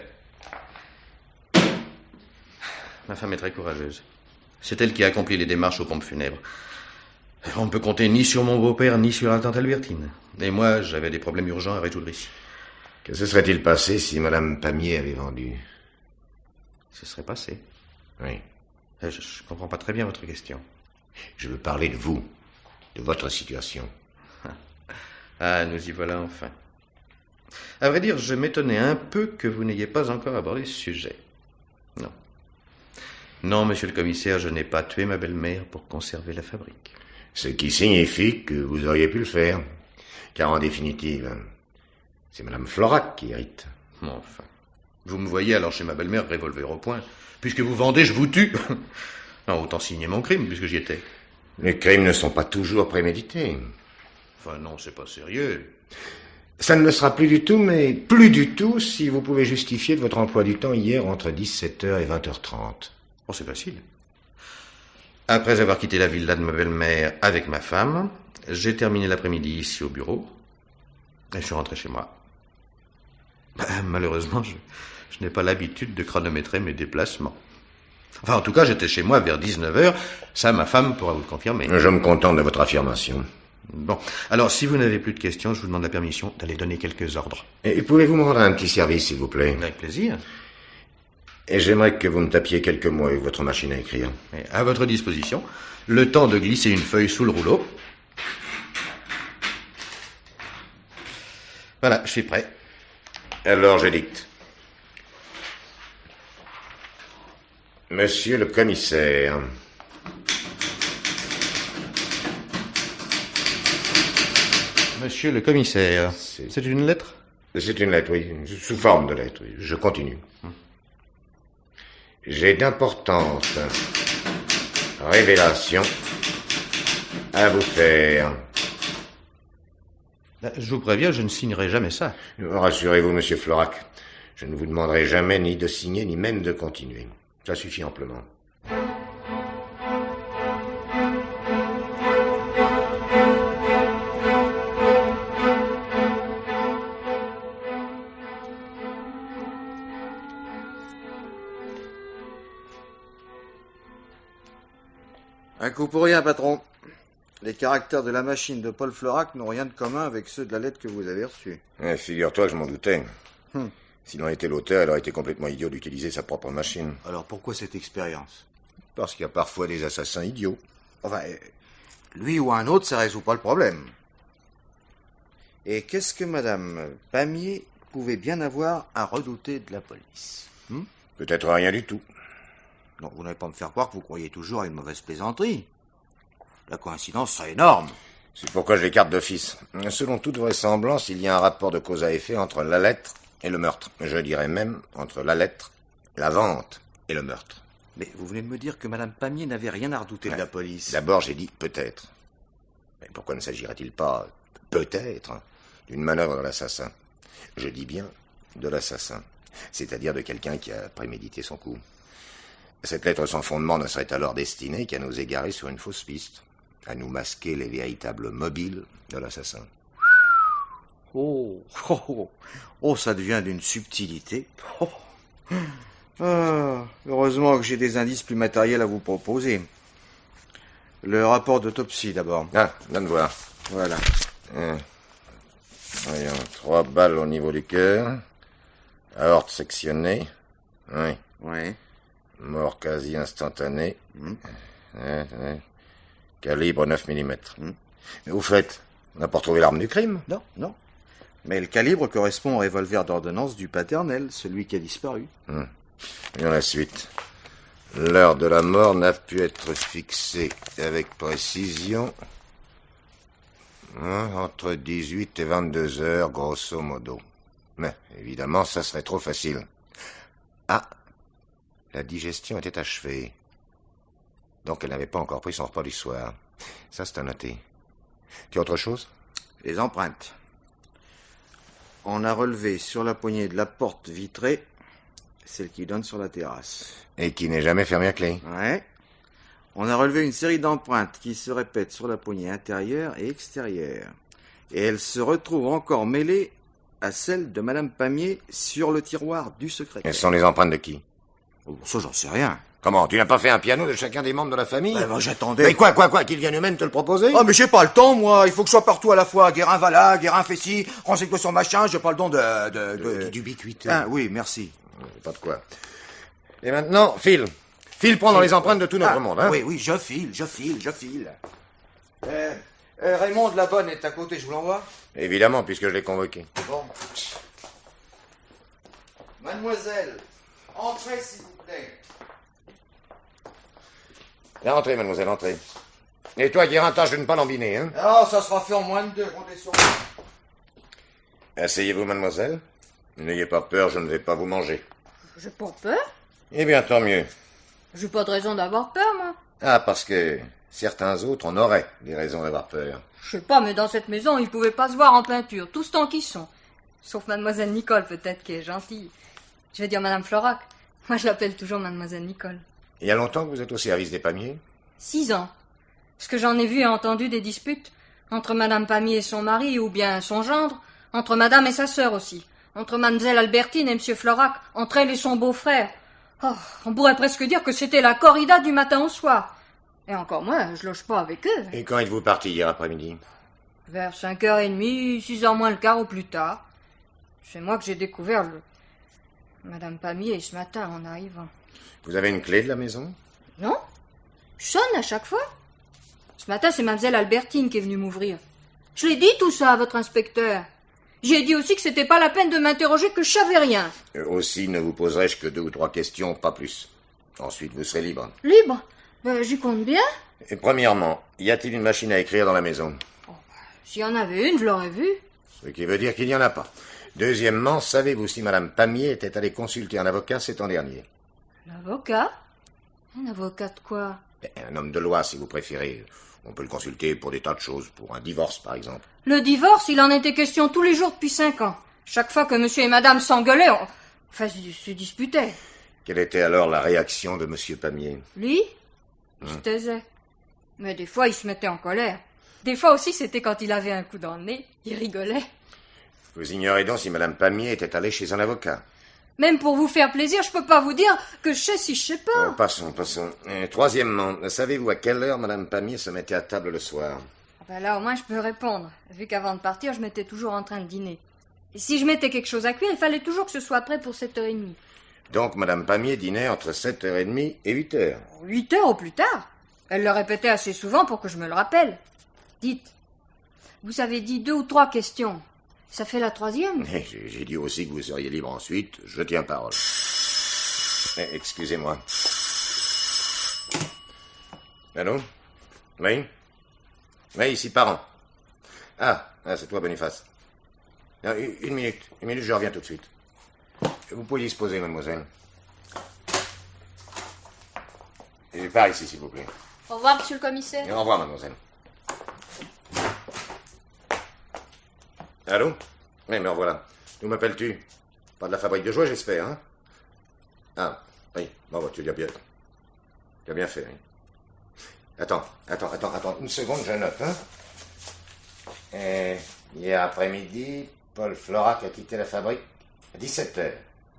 Ma femme est très courageuse. C'est elle qui a accompli les démarches aux pompes funèbres. On ne peut compter ni sur mon beau-père, ni sur la tante Albertine. Et moi, j'avais des problèmes urgents à résoudre ici. Que se serait-il passé si madame Pamier avait vendu? Ce serait passé. Oui. Je comprends pas très bien votre question. Je veux parler de vous, de votre situation. Ah, nous y voilà enfin. À vrai dire, je m'étonnais un peu que vous n'ayez pas encore abordé ce sujet. Non. Non, monsieur le commissaire, je n'ai pas tué ma belle-mère pour conserver la fabrique. Ce qui signifie que vous auriez pu le faire. Car en définitive, c'est madame Florac qui hérite. Enfin. Vous me voyez alors chez ma belle-mère, revolver au poing. Puisque vous vendez, je vous tue. Non, autant signer mon crime, puisque j'y étais. Les crimes ne sont pas toujours prémédités. Enfin, non, c'est pas sérieux. Ça ne le sera plus du tout, mais plus du tout si vous pouvez justifier de votre emploi du temps hier entre 17h et 20h30. Oh, c'est facile. Après avoir quitté la villa de ma belle-mère avec ma femme, j'ai terminé l'après-midi ici au bureau et je suis rentré chez moi. Malheureusement, je n'ai pas l'habitude de chronométrer mes déplacements. Enfin, en tout cas, j'étais chez moi vers 19h. Ça, ma femme pourra vous le confirmer. Je me contente de votre affirmation. Bon, alors, si vous n'avez plus de questions, je vous demande la permission d'aller donner quelques ordres. Et pouvez-vous me rendre un petit service, s'il vous plaît? Avec plaisir. Et j'aimerais que vous me tapiez quelques mots avec votre machine à écrire. Et à votre disposition, le temps de glisser une feuille sous le rouleau. Voilà, je suis prêt. Alors, je dicte. Monsieur le commissaire. Monsieur le commissaire, c'est une lettre? C'est une lettre, oui, sous forme de lettre. Oui. Je continue. J'ai d'importantes révélations à vous faire. Je vous préviens, je ne signerai jamais ça. Rassurez-vous, monsieur Florac. Je ne vous demanderai jamais ni de signer, ni même de continuer. Ça suffit amplement. Un coup pour rien, patron. Les caractères de la machine de Paul Florac n'ont rien de commun avec ceux de la lettre que vous avez reçue. Figure-toi que je m'en doutais. S'il en était l'auteur, il aurait été complètement idiot d'utiliser sa propre machine. Alors pourquoi cette expérience? Parce qu'il y a parfois des assassins idiots. Enfin, lui ou un autre, ça résout pas le problème. Et qu'est-ce que madame Pamier pouvait bien avoir à redouter de la police? Peut-être rien du tout. Non, vous n'allez pas me faire croire que vous croyez toujours à une mauvaise plaisanterie. La coïncidence serait énorme. C'est pourquoi je l'écarte d'office. Selon toute vraisemblance, il y a un rapport de cause à effet entre la lettre et le meurtre. Je dirais même entre la lettre, la vente et le meurtre. Mais vous venez de me dire que madame Pamier n'avait rien à redouter de la police. D'abord, j'ai dit peut-être. Mais pourquoi ne s'agirait-il pas, peut-être, d'une manœuvre de l'assassin? Je dis bien de l'assassin, c'est-à-dire de quelqu'un qui a prémédité son coup. Cette lettre sans fondement ne serait alors destinée qu'à nous égarer sur une fausse piste, à nous masquer les véritables mobiles de l'assassin. Oh, ça devient d'une subtilité. Heureusement que j'ai des indices plus matériels à vous proposer. Le rapport d'autopsie, d'abord. Ah, donne voir. Voilà. Voyons, 3 balles au niveau du cœur, aorte sectionnée, oui. Oui. Mort quasi instantanée, calibre 9 mm. Mais au fait, on n'a pas retrouvé l'arme du crime? Non. Mais le calibre correspond au revolver d'ordonnance du paternel, celui qui a disparu. Voyons la suite. L'heure de la mort n'a pu être fixée avec précision entre 18 et 22 heures, grosso modo. Mais, évidemment, ça serait trop facile. Ah, la digestion était achevée. Donc, elle n'avait pas encore pris son repas du soir. Ça, c'est à noter. Tu as autre chose? Les empreintes. On a relevé sur la poignée de la porte vitrée, celle qui donne sur la terrasse. Et qui n'est jamais fermée à clé. Ouais. On a relevé une série d'empreintes qui se répètent sur la poignée intérieure et extérieure. Et elles se retrouvent encore mêlées à celles de Madame Pamiers sur le tiroir du secrétaire. Elles sont les empreintes de qui? Oh, ça, j'en sais rien. Comment? Tu n'as pas fait un piano de chacun des membres de la famille? Ben, j'attendais. Mais quoi, qu'ils viennent eux-mêmes te le proposer? Oh, mais j'ai pas le temps, moi. Il faut que je sois partout à la fois. Guérin va là, Guérin fait ci, renseigne-toi sur machin, j'ai pas le don d'ubiquité. Ah, oui, merci. Pas de quoi. Et maintenant, file prendre les empreintes de tout notre monde, hein? Oui, je file. Raymond de la Bonne est à côté, je vous l'envoie? Évidemment, puisque je l'ai convoqué. Bon. Mademoiselle, entrez, s'il vous plaît. Entrez, mademoiselle, entrez. Et toi, Guérin, tâche de ne pas l'embiner, hein? Alors, ça sera fait en moins de 2, comptez sur moi. Asseyez-vous, mademoiselle. N'ayez pas peur, je ne vais pas vous manger. J'ai pas peur. Eh bien, tant mieux. J'ai pas de raison d'avoir peur, moi. Ah, parce que certains autres en auraient des raisons d'avoir peur. Je sais pas, mais dans cette maison, ils pouvaient pas se voir en peinture, tous tant qu'ils sont. Sauf mademoiselle Nicole, peut-être, qui est gentille. Je vais dire madame Florac. Moi, je l'appelle toujours mademoiselle Nicole. Il y a longtemps que vous êtes au service des Pamiers? 6 ans. Parce que j'en ai vu et entendu des disputes. Entre madame Pamiers et son mari, ou bien son gendre. Entre madame et sa sœur aussi. Entre mademoiselle Albertine et monsieur Florac. Entre elle et son beau-frère. Oh, on pourrait presque dire que c'était la corrida du matin au soir. Et encore moins, je loge pas avec eux. Et quand êtes-vous parti hier après-midi? Vers 5h30, 6h moins le quart au plus tard. C'est moi que j'ai découvert madame Pamiers ce matin en arrivant. Vous avez une clé de la maison? Non. Je sonne à chaque fois. Ce matin, c'est mademoiselle Albertine qui est venue m'ouvrir. Je l'ai dit tout ça à votre inspecteur. J'ai dit aussi que c'était pas la peine de m'interroger, que je savais rien. Aussi ne vous poserai-je que 2 ou 3 questions, pas plus. Ensuite, vous serez libre. Libre? J'y compte bien. Et premièrement, y a-t-il une machine à écrire dans la maison? S'il y en avait une, je l'aurais vue. Ce qui veut dire qu'il n'y en a pas. Deuxièmement, savez-vous si madame Pamiers était allée consulter un avocat ces temps derniers? L'avocat? Un avocat de quoi? Un homme de loi, si vous préférez. On peut le consulter pour des tas de choses, pour un divorce, par exemple. Le divorce, il en était question tous les jours depuis 5 ans. Chaque fois que monsieur et madame s'engueulaient, se disputaient. Quelle était alors la réaction de monsieur Pamiers? Lui? Il se taisait. Mais des fois, il se mettait en colère. Des fois aussi, c'était quand il avait un coup dans le nez. Il rigolait. Vous ignorez donc si madame Pamiers était allée chez un avocat? Même pour vous faire plaisir, je peux pas vous dire que je sais si je sais pas. Oh, passons. Troisièmement, savez-vous à quelle heure madame Pamiers se mettait à table le soir? Là, au moins, je peux répondre. Vu qu'avant de partir, je m'étais toujours en train de dîner. Et si je mettais quelque chose à cuire, il fallait toujours que ce soit prêt pour 7h30. Donc, madame Pamiers dînait entre 7h30 et 8h. 8h au plus tard. Elle le répétait assez souvent pour que je me le rappelle. Dites, vous avez dit 2 ou 3 questions. Ça fait la 3e. J'ai dit aussi que vous seriez libre ensuite. Je tiens parole. Excusez-moi. Allô? Oui? Oui, ici, parent. Ah, c'est toi, Boniface. Non, une minute, je reviens tout de suite. Vous pouvez disposer, mademoiselle. Et par ici, s'il vous plaît. Au revoir, monsieur le commissaire. Et au revoir, mademoiselle. Allô? Oui, me revoilà. D'où m'appelles-tu? Pas de la fabrique de jouets, j'espère, hein? Ah, oui. Bon, tu as bien fait, oui. Attends. Une seconde, je note, hein? Hier après-midi, Paul Florac a quitté la fabrique à 17h.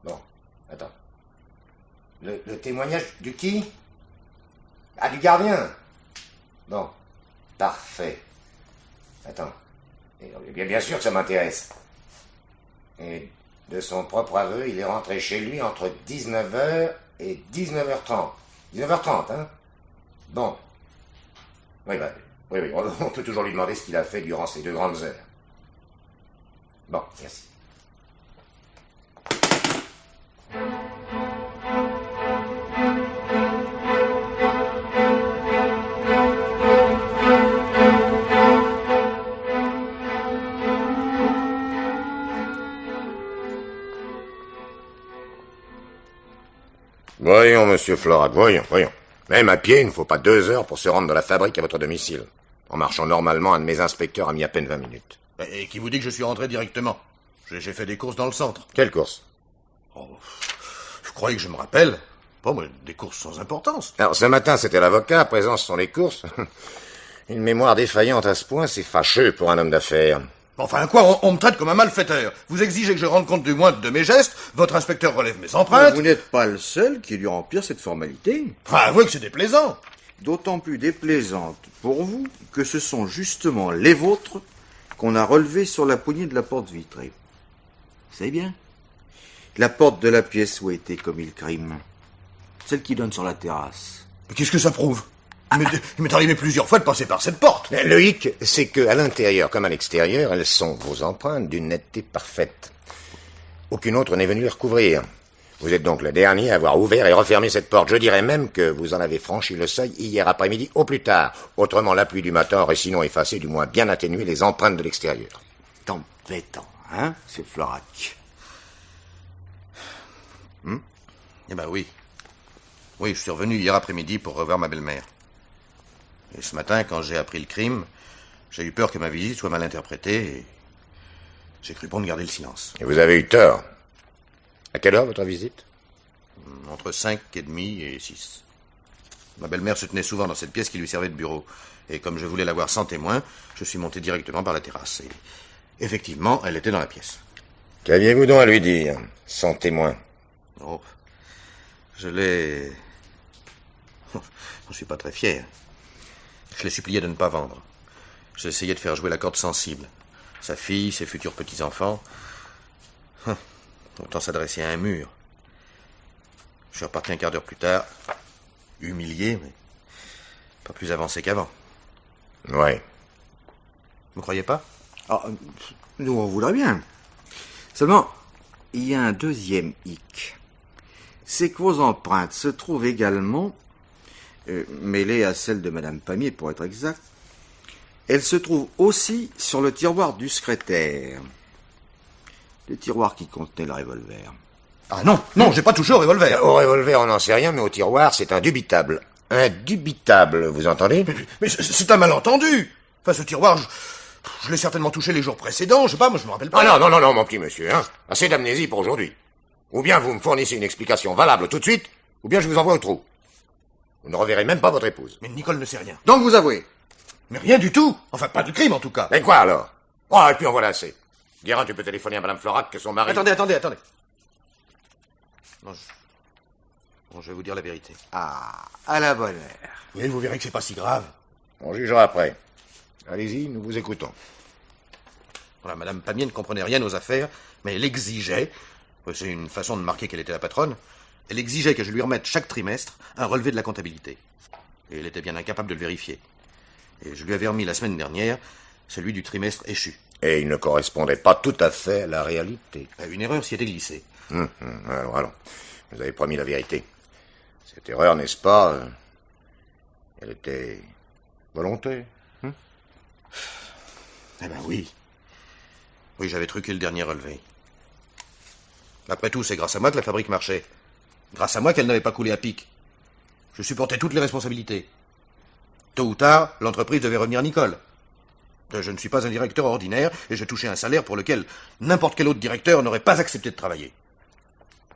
Bon, attends. Le témoignage du qui? Ah, du gardien. Bon, parfait. Attends. Bien sûr que ça m'intéresse. Et de son propre aveu, il est rentré chez lui entre 19h et 19h30. 19h30, hein? Bon. Oui, on peut toujours lui demander ce qu'il a fait durant ces 2 grandes heures. Bon, merci. Voyons, monsieur Florac, voyons. Même à pied, il ne faut pas 2 heures pour se rendre de la fabrique à votre domicile. En marchant normalement, un de mes inspecteurs a mis à peine 20 minutes. Et qui vous dit que je suis rentré directement? J'ai fait des courses dans le centre. Quelle course? Oh, je croyais que je me rappelle. Bon, mais des courses sans importance. Alors, ce matin, c'était l'avocat, à présent, ce sont les courses. Une mémoire défaillante à ce point, c'est fâcheux pour un homme d'affaires. Enfin, quoi, on me traite comme un malfaiteur. Vous exigez que je rende compte du moindre de mes gestes, votre inspecteur relève mes empreintes. Vous n'êtes pas le seul qui lui remplir cette formalité. Enfin, avouez que c'est déplaisant. D'autant plus déplaisante pour vous que ce sont justement les vôtres qu'on a relevés sur la poignée de la porte vitrée. Vous savez bien? La porte de la pièce où a été commis le crime. Celle qui donne sur la terrasse. Mais qu'est-ce que ça prouve? Il m'est arrivé plusieurs fois de passer par cette porte. Le hic, c'est que, à l'intérieur comme à l'extérieur, elles sont, vos empreintes, d'une netteté parfaite. Aucune autre n'est venue les recouvrir. Vous êtes donc le dernier à avoir ouvert et refermé cette porte. Je dirais même que vous en avez franchi le seuil hier après-midi au plus tard. Autrement, la pluie du matin aurait sinon effacé, du moins bien atténué, les empreintes de l'extérieur. Embêtant, hein, c'est Florac. Eh ben oui. Oui, je suis revenu hier après-midi pour revoir ma belle-mère. Et ce matin, quand j'ai appris le crime, j'ai eu peur que ma visite soit mal interprétée et j'ai cru bon de garder le silence. Et vous avez eu tort. À quelle heure votre visite? Entre 5h30 et 6. Ma belle-mère se tenait souvent dans cette pièce qui lui servait de bureau. Et comme je voulais la voir sans témoin, je suis monté directement par la terrasse. Et effectivement, elle était dans la pièce. Qu'aviez-vous donc à lui dire, sans témoin? Oh, je l'ai... Je suis pas très fier. Je l'ai supplié de ne pas vendre. J'ai essayé de faire jouer la corde sensible. Sa fille, ses futurs petits-enfants. Autant s'adresser à un mur. Je suis reparti un quart d'heure plus tard, humilié, mais pas plus avancé qu'avant. Ouais. Vous croyez pas? Ah, nous, on voudrait bien. Seulement, il y a un deuxième hic. C'est que vos empreintes se trouvent également, mêlées à celles de Madame Pamiers pour être exact, elles se trouvent aussi sur le tiroir du secrétaire. Le tiroir qui contenait le revolver. Ah non, j'ai pas touché au revolver. Au revolver, on n'en sait rien, mais au tiroir, c'est indubitable. Indubitable, vous entendez? Mais c'est un malentendu. Enfin, ce tiroir, je l'ai certainement touché les jours précédents, je sais pas, moi je me rappelle pas. Ah non, mon petit monsieur, hein. Assez d'amnésie pour aujourd'hui. Ou bien vous me fournissez une explication valable tout de suite, ou bien je vous envoie au trou. Vous ne reverrez même pas votre épouse. Mais Nicole ne sait rien. Donc vous avouez? Mais rien du tout. Enfin, pas du crime en tout cas. Mais quoi alors? Oh, et puis en voilà assez. Guérin, tu peux téléphoner à Madame Florac que son mari... Attendez. Non, je vais vous dire la vérité. Ah, à la bonne heure. Oui, vous verrez que c'est pas si grave. On jugera après. Allez-y, nous vous écoutons. Voilà, Madame Pamiers ne comprenait rien aux affaires, mais elle exigeait, c'est une façon de marquer qu'elle était la patronne, elle exigeait que je lui remette chaque trimestre un relevé de la comptabilité. Et elle était bien incapable de le vérifier. Et je lui avais remis la semaine dernière celui du trimestre échu. Et il ne correspondait pas tout à fait à la réalité. Une erreur s'y était glissée. Alors, vous avez promis la vérité. Cette erreur, n'est-ce pas, elle était volontaire. Eh ben oui. Oui, j'avais truqué le dernier relevé. Après tout, c'est grâce à moi que la fabrique marchait. Grâce à moi qu'elle n'avait pas coulé à pic. Je supportais toutes les responsabilités. Tôt ou tard, l'entreprise devait revenir à Nicole. Je ne suis pas un directeur ordinaire et je touchais un salaire pour lequel n'importe quel autre directeur n'aurait pas accepté de travailler.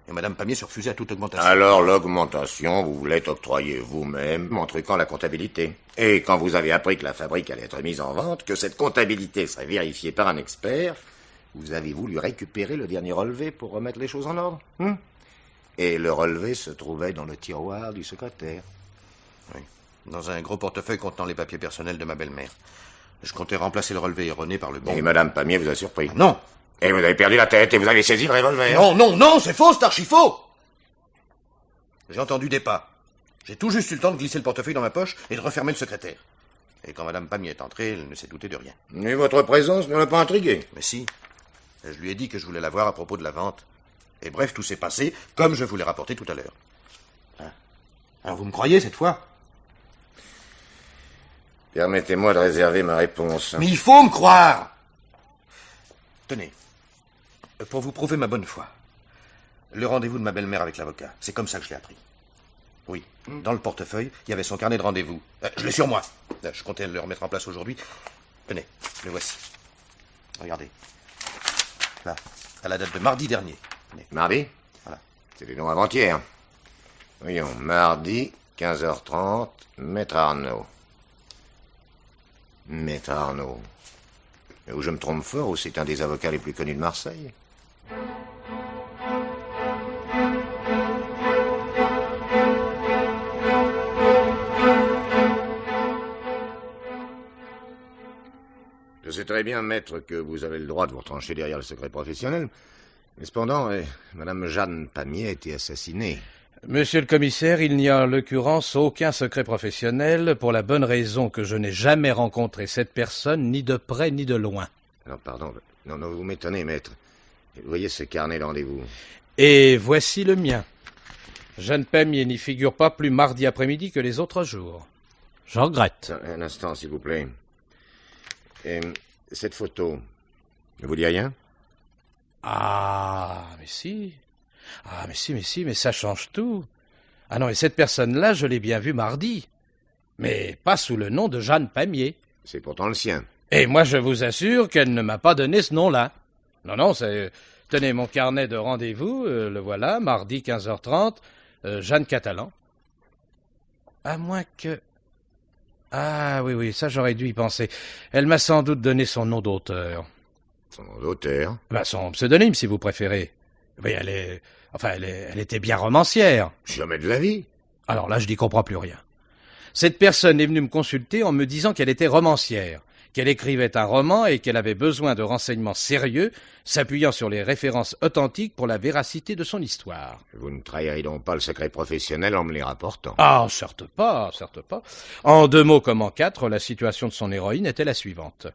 Et Madame Pamiers se refusait à toute augmentation. Alors l'augmentation, vous voulez octroyer vous-même en truquant la comptabilité. Et quand vous avez appris que la fabrique allait être mise en vente, que cette comptabilité serait vérifiée par un expert, vous avez voulu récupérer le dernier relevé pour remettre les choses en ordre. Et le relevé se trouvait dans le tiroir du secrétaire. Oui, dans un gros portefeuille contenant les papiers personnels de ma belle-mère. Je comptais remplacer le relevé erroné par le bon. Et Madame Pamiers vous a surpris. Non. Et vous avez perdu la tête et vous avez saisi le revolver. Non, c'est faux, c'est archi faux. J'ai entendu des pas. J'ai tout juste eu le temps de glisser le portefeuille dans ma poche et de refermer le secrétaire. Et quand Madame Pamiers est entrée, elle ne s'est doutée de rien. Et votre présence ne l'a pas intrigué? Mais si. Je lui ai dit que je voulais la voir à propos de la vente. Et bref, tout s'est passé comme je vous l'ai rapporté tout à l'heure. Alors vous me croyez cette fois? Permettez-moi de réserver ma réponse. Mais il faut me croire. Tenez, pour vous prouver ma bonne foi, le rendez-vous de ma belle-mère avec l'avocat, c'est comme ça que je l'ai appris. Oui, dans le portefeuille, il y avait son carnet de rendez-vous. Je l'ai sur moi. Je comptais le remettre en place aujourd'hui. Tenez, le voici. Regardez. Là, à la date de mardi dernier. Mardi? Voilà. C'était donc avant-hier. Voyons, mardi, 15h30, Maître Arnaud. Maître Arnaud. Ou je me trompe fort, ou c'est un des avocats les plus connus de Marseille? Je sais très bien, maître, que vous avez le droit de vous retrancher derrière le secret professionnel. Mais cependant, Madame Jeanne Pamiers a été assassinée. Monsieur le commissaire, il n'y a en l'occurrence aucun secret professionnel pour la bonne raison que je n'ai jamais rencontré cette personne, ni de près ni de loin. Non, pardon. Non, vous m'étonnez, maître. Vous voyez ce carnet de rendez-vous. Et voici le mien. Jeanne Pamiers n'y figure pas plus mardi après-midi que les autres jours. Je regrette. Un instant, s'il vous plaît. Cette photo, ne vous dit rien? Ah, mais si. Mais ça change tout. Ah non, et cette personne-là, je l'ai bien vue mardi. Mais pas sous le nom de Jeanne Pamiers. C'est pourtant le sien. Et moi, je vous assure qu'elle ne m'a pas donné ce nom-là. Non, c'est... Tenez, mon carnet de rendez-vous, le voilà, mardi 15h30, Jeanne Catalan. À moins que... Ah oui, ça j'aurais dû y penser. Elle m'a sans doute donné son nom d'auteur. Son nom d'auteur? Son pseudonyme, si vous préférez. Oui, elle était bien romancière. Jamais de la vie. Alors là, je n'y comprends plus rien. Cette personne est venue me consulter en me disant qu'elle était romancière, qu'elle écrivait un roman et qu'elle avait besoin de renseignements sérieux, s'appuyant sur les références authentiques pour la véracité de son histoire. Vous ne trahirez donc pas le secret professionnel en me les rapportant? Ah, certes pas. En 2 mots comme en 4, la situation de son héroïne était la suivante.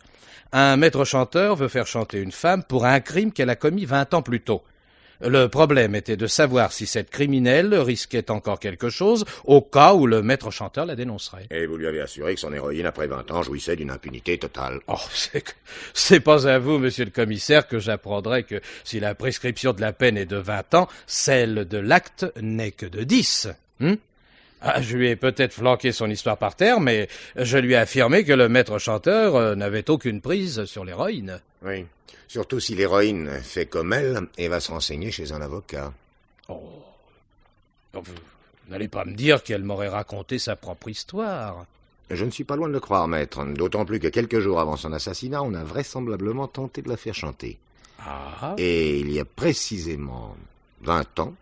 Un maître chanteur veut faire chanter une femme pour un crime qu'elle a commis 20 ans plus tôt. Le problème était de savoir si cette criminelle risquait encore quelque chose au cas où le maître chanteur la dénoncerait. Et vous lui avez assuré que son héroïne, après 20 ans, jouissait d'une impunité totale. Oh, c'est pas à vous, monsieur le commissaire, que j'apprendrai que si la prescription de la peine est de 20 ans, celle de l'acte n'est que de 10. Je lui ai peut-être flanqué son histoire par terre, mais je lui ai affirmé que le maître chanteur n'avait aucune prise sur l'héroïne. Oui. Surtout si l'héroïne fait comme elle et va se renseigner chez un avocat. Oh. Vous n'allez pas me dire qu'elle m'aurait raconté sa propre histoire. Je ne suis pas loin de le croire, maître. D'autant plus que quelques jours avant son assassinat, on a vraisemblablement tenté de la faire chanter. Ah. Et il y a précisément 20 ans,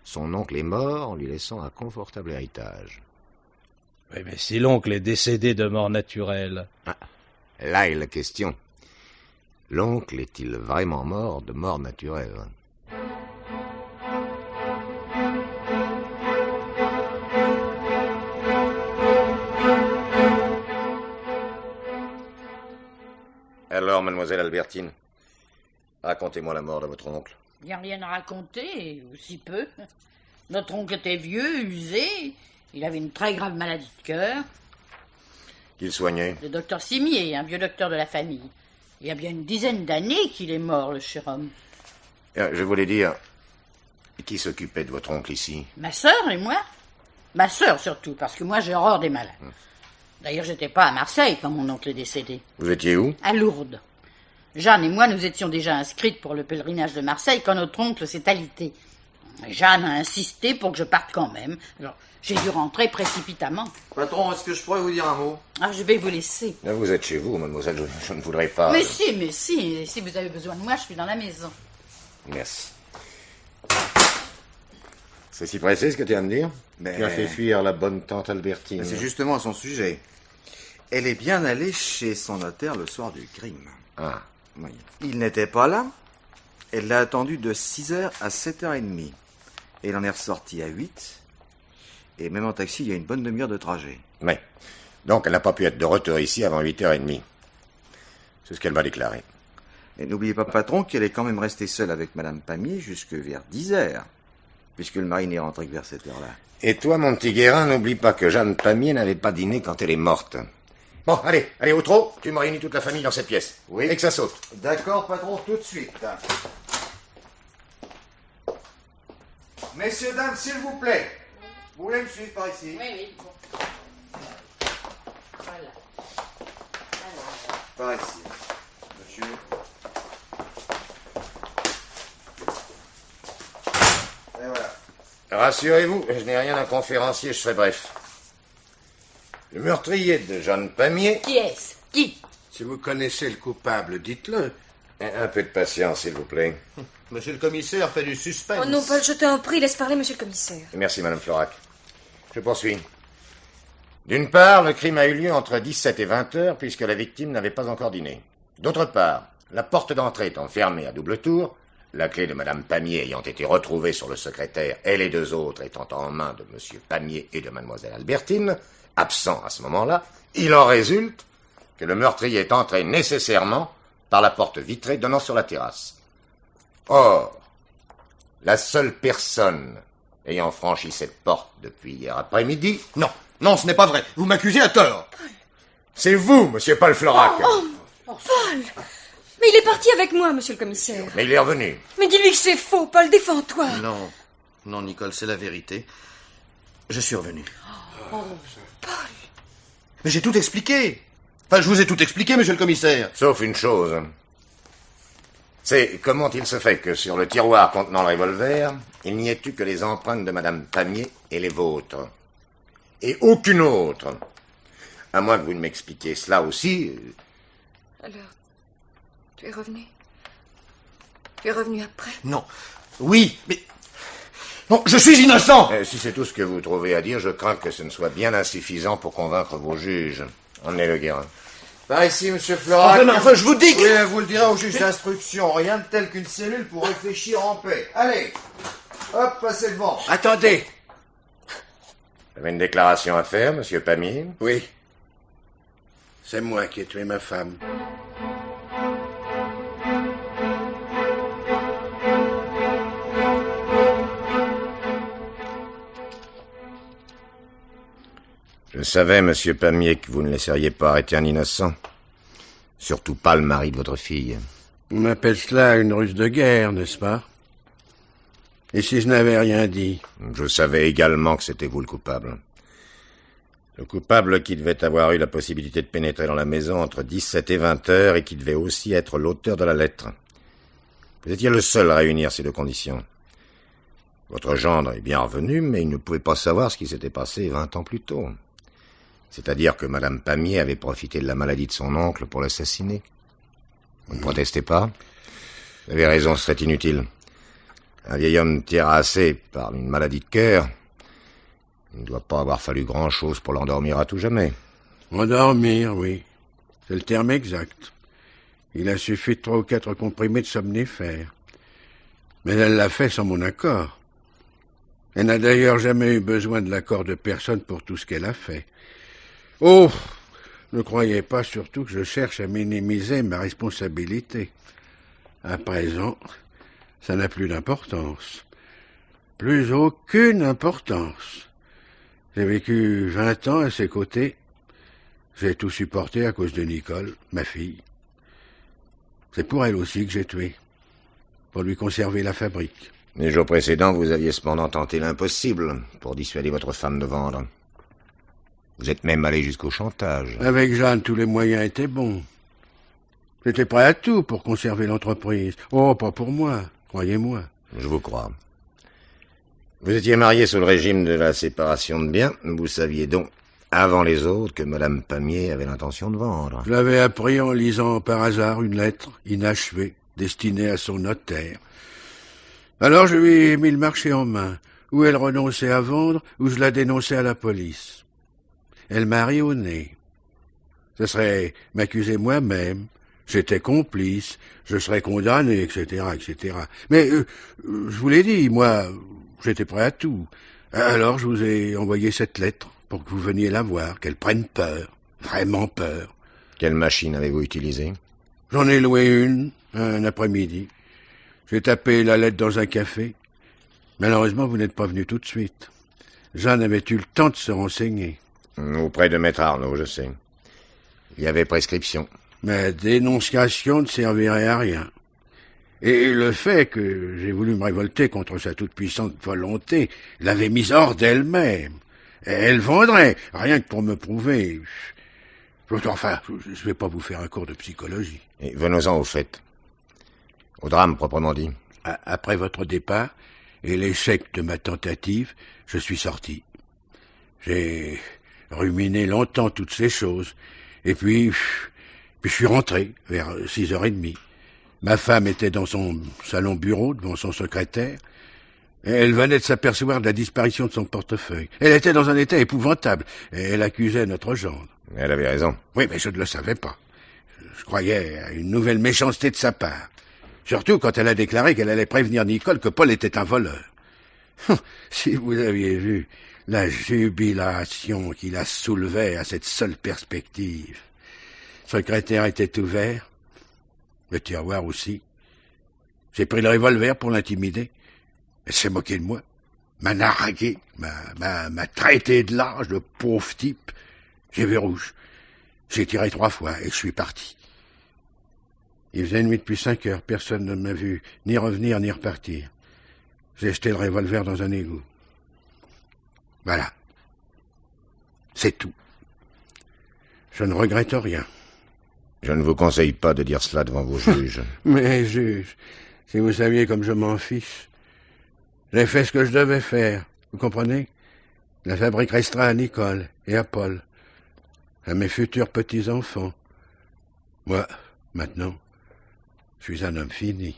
son oncle est mort en lui laissant un confortable héritage. Oui, mais si l'oncle est décédé de mort naturelle... Là est la question. L'oncle est-il vraiment mort de mort naturelle? Alors, mademoiselle Albertine, racontez-moi la mort de votre oncle. Il n'y a rien à raconter, ou si peu. Notre oncle était vieux, usé, il avait une très grave maladie de cœur. Qu'il soignait? Le docteur Simier, un vieux docteur de la famille. Il y a bien une dizaine d'années qu'il est mort, le cher homme. Je voulais dire, qui s'occupait de votre oncle ici? Ma sœur et moi. Ma sœur surtout, parce que moi j'ai horreur des malades. D'ailleurs, j'étais pas à Marseille quand mon oncle est décédé. Vous étiez où? À Lourdes. Jeanne et moi, nous étions déjà inscrites pour le pèlerinage de Marseille quand notre oncle s'est alité. Jeanne a insisté pour que je parte quand même. Alors, j'ai dû rentrer précipitamment. Patron, est-ce que je pourrais vous dire un mot? Je vais vous laisser. Vous êtes chez vous, mademoiselle, je ne voudrais pas... Mais si. Si vous avez besoin de moi, je suis dans la maison. Merci. C'est si pressé ce que tu viens de dire? Mais... Tu as fait fuir la bonne tante Albertine. C'est justement à son sujet. Elle est bien allée chez son notaire le soir du crime. Ah. Oui. Il n'était pas là. Elle l'a attendu de 6h à 7h30. Et elle en est ressortie à 8. Et même en taxi, il y a une bonne demi-heure de trajet. Oui. Donc, elle n'a pas pu être de retour ici avant 8h30. C'est ce qu'elle m'a déclaré. Et n'oubliez pas, patron, qu'elle est quand même restée seule avec Madame Pamiers jusque vers 10h. Puisque le mari n'est rentré que vers cette heure-là. Et toi, mon petit Guérin, n'oublie pas que Jeanne Pamiers n'avait pas dîné quand elle est morte. Bon, allez, au trot, tu me réunis toute la famille dans cette pièce. Oui. Et que ça saute. D'accord, patron, tout de suite. Messieurs, dames, s'il vous plaît. Vous voulez me suivre par ici? Oui. Bon. Voilà. Par ici. Monsieur. Rassurez-vous, je n'ai rien d'un conférencier, je serai bref. Le meurtrier de Jeanne Pamiers... Qui est-ce? Qui? Si vous connaissez le coupable, dites-le. Un peu de patience, s'il vous plaît. Monsieur le commissaire fait du suspense. Oh non, Paul, je t'en prie, laisse parler monsieur le commissaire. Merci, Madame Florac. Je poursuis. D'une part, le crime a eu lieu entre 17 et 20 heures, puisque la victime n'avait pas encore dîné. D'autre part, la porte d'entrée étant fermée à double tour, la clé de Madame Pamiers ayant été retrouvée sur le secrétaire et les deux autres étant en main de Monsieur Pamiers et de Mademoiselle Albertine, absents à ce moment-là, il en résulte que le meurtrier est entré nécessairement par la porte vitrée donnant sur la terrasse. Or, la seule personne ayant franchi cette porte depuis hier après-midi... Non, ce n'est pas vrai. Vous m'accusez à tort. C'est vous, monsieur Paul Florac. Paul! Mais il est parti avec moi, monsieur le commissaire. Mais il est revenu. Mais dis-lui que c'est faux, Paul, défends-toi. Non, Nicole, c'est la vérité. Je suis revenu. Paul! Mais j'ai tout expliqué. Enfin, je vous ai tout expliqué, monsieur le commissaire. Sauf une chose. C'est comment il se fait que sur le tiroir contenant le revolver, il n'y ait eu que les empreintes de Madame Pamiers et les vôtres. Et aucune autre. À moins que vous ne m'expliquiez cela aussi. Alors, tu es revenu? Tu es revenu après? Non. Oui, mais... Non, je suis innocent. Si c'est tout ce que vous trouvez à dire, je crains que ce ne soit bien insuffisant pour convaincre vos juges. Emmenez le Guérin. Par ici, monsieur Florac. Enfin, je vous dis que... Oui, vous le direz au juge d'instruction. Rien de tel qu'une cellule pour réfléchir en paix. Allez, hop, passez devant. Attendez. Vous avez une déclaration à faire, monsieur Pamiers? Oui. C'est moi qui ai tué ma femme. Je savais, monsieur Pamiers, que vous ne laisseriez pas arrêter un innocent. Surtout pas le mari de votre fille. On appelle cela une ruse de guerre, n'est-ce pas? Et si je n'avais rien dit? Je savais également que c'était vous le coupable. Le coupable qui devait avoir eu la possibilité de pénétrer dans la maison entre 17 et 20 heures et qui devait aussi être l'auteur de la lettre. Vous étiez le seul à réunir ces deux conditions. Votre gendre est bien revenu, mais il ne pouvait pas savoir ce qui s'était passé 20 ans plus tôt. C'est-à-dire que Madame Pamiers avait profité de la maladie de son oncle pour l'assassiner. Vous ne protestez pas? Vous avez raison, ce serait inutile. Un vieil homme terrassé par une maladie de cœur, il ne doit pas avoir fallu grand-chose pour l'endormir à tout jamais. Endormir, oui. C'est le terme exact. Il a suffi de 3 ou 4 comprimés de somnifères. Mais elle l'a fait sans mon accord. Elle n'a d'ailleurs jamais eu besoin de l'accord de personne pour tout ce qu'elle a fait. Oh, ne croyez pas surtout que je cherche à minimiser ma responsabilité. À présent, ça n'a plus d'importance. Plus aucune importance. J'ai vécu 20 ans à ses côtés. J'ai tout supporté à cause de Nicole, ma fille. C'est pour elle aussi que j'ai tué. Pour lui conserver la fabrique. Les jours précédents, vous aviez cependant tenté l'impossible pour dissuader votre femme de vendre. Vous êtes même allé jusqu'au chantage. Avec Jeanne, tous les moyens étaient bons. J'étais prêt à tout pour conserver l'entreprise. Oh, pas pour moi, croyez-moi. Je vous crois. Vous étiez marié sous le régime de la séparation de biens. Vous saviez donc, avant les autres, que Madame Pamiers avait l'intention de vendre. Je l'avais appris en lisant par hasard une lettre inachevée, destinée à son notaire. Alors je lui ai mis le marché en main, où elle renonçait à vendre, où je la dénonçais à la police. Elle m'a ri au nez. Ce serait m'accuser moi-même. J'étais complice, je serais condamné, etc., etc. Mais je vous l'ai dit, moi, j'étais prêt à tout. Alors je vous ai envoyé cette lettre pour que vous veniez la voir, qu'elle prenne peur, vraiment peur. Quelle machine avez-vous utilisée? J'en ai loué une, un après-midi. J'ai tapé la lettre dans un café. Malheureusement, vous n'êtes pas venu tout de suite. Jeanne avait eu le temps de se renseigner. Auprès de Maître Arnaud, je sais. Il y avait prescription. Ma dénonciation ne servirait à rien. Et le fait que j'ai voulu me révolter contre sa toute-puissante volonté l'avait mise hors d'elle-même. Elle vendrait, rien que pour me prouver. Enfin, je vais pas vous faire un cours de psychologie. Et venons-en au fait. Au drame, proprement dit. Après votre départ, et l'échec de ma tentative, je suis sorti. J'ai ruminé longtemps toutes ces choses, et puis je suis rentré vers 6h30. Ma femme était dans son salon bureau, devant son secrétaire, et elle venait de s'apercevoir de la disparition de son portefeuille. Elle était dans un état épouvantable, et elle accusait notre gendre. Elle avait raison. Oui, mais je ne le savais pas. Je croyais à une nouvelle méchanceté de sa part. Surtout quand elle a déclaré qu'elle allait prévenir Nicole que Paul était un voleur. Si vous aviez vu la jubilation qui la soulevait à cette seule perspective. Le secrétaire était ouvert, le tiroir aussi. J'ai pris le revolver pour l'intimider. Elle s'est moquée de moi, m'a nargué, m'a traité de lâche, le pauvre type. J'ai vu rouge. J'ai tiré 3 fois et je suis parti. Il faisait nuit depuis 5 heures, personne ne m'a vu ni revenir ni repartir. J'ai jeté le revolver dans un égout. Voilà. C'est tout. Je ne regrette rien. Je ne vous conseille pas de dire cela devant vos juges. Mais juge, si vous saviez comme je m'en fiche. J'ai fait ce que je devais faire, vous comprenez? La fabrique restera à Nicole et à Paul, à mes futurs petits-enfants. Moi, maintenant, je suis un homme fini.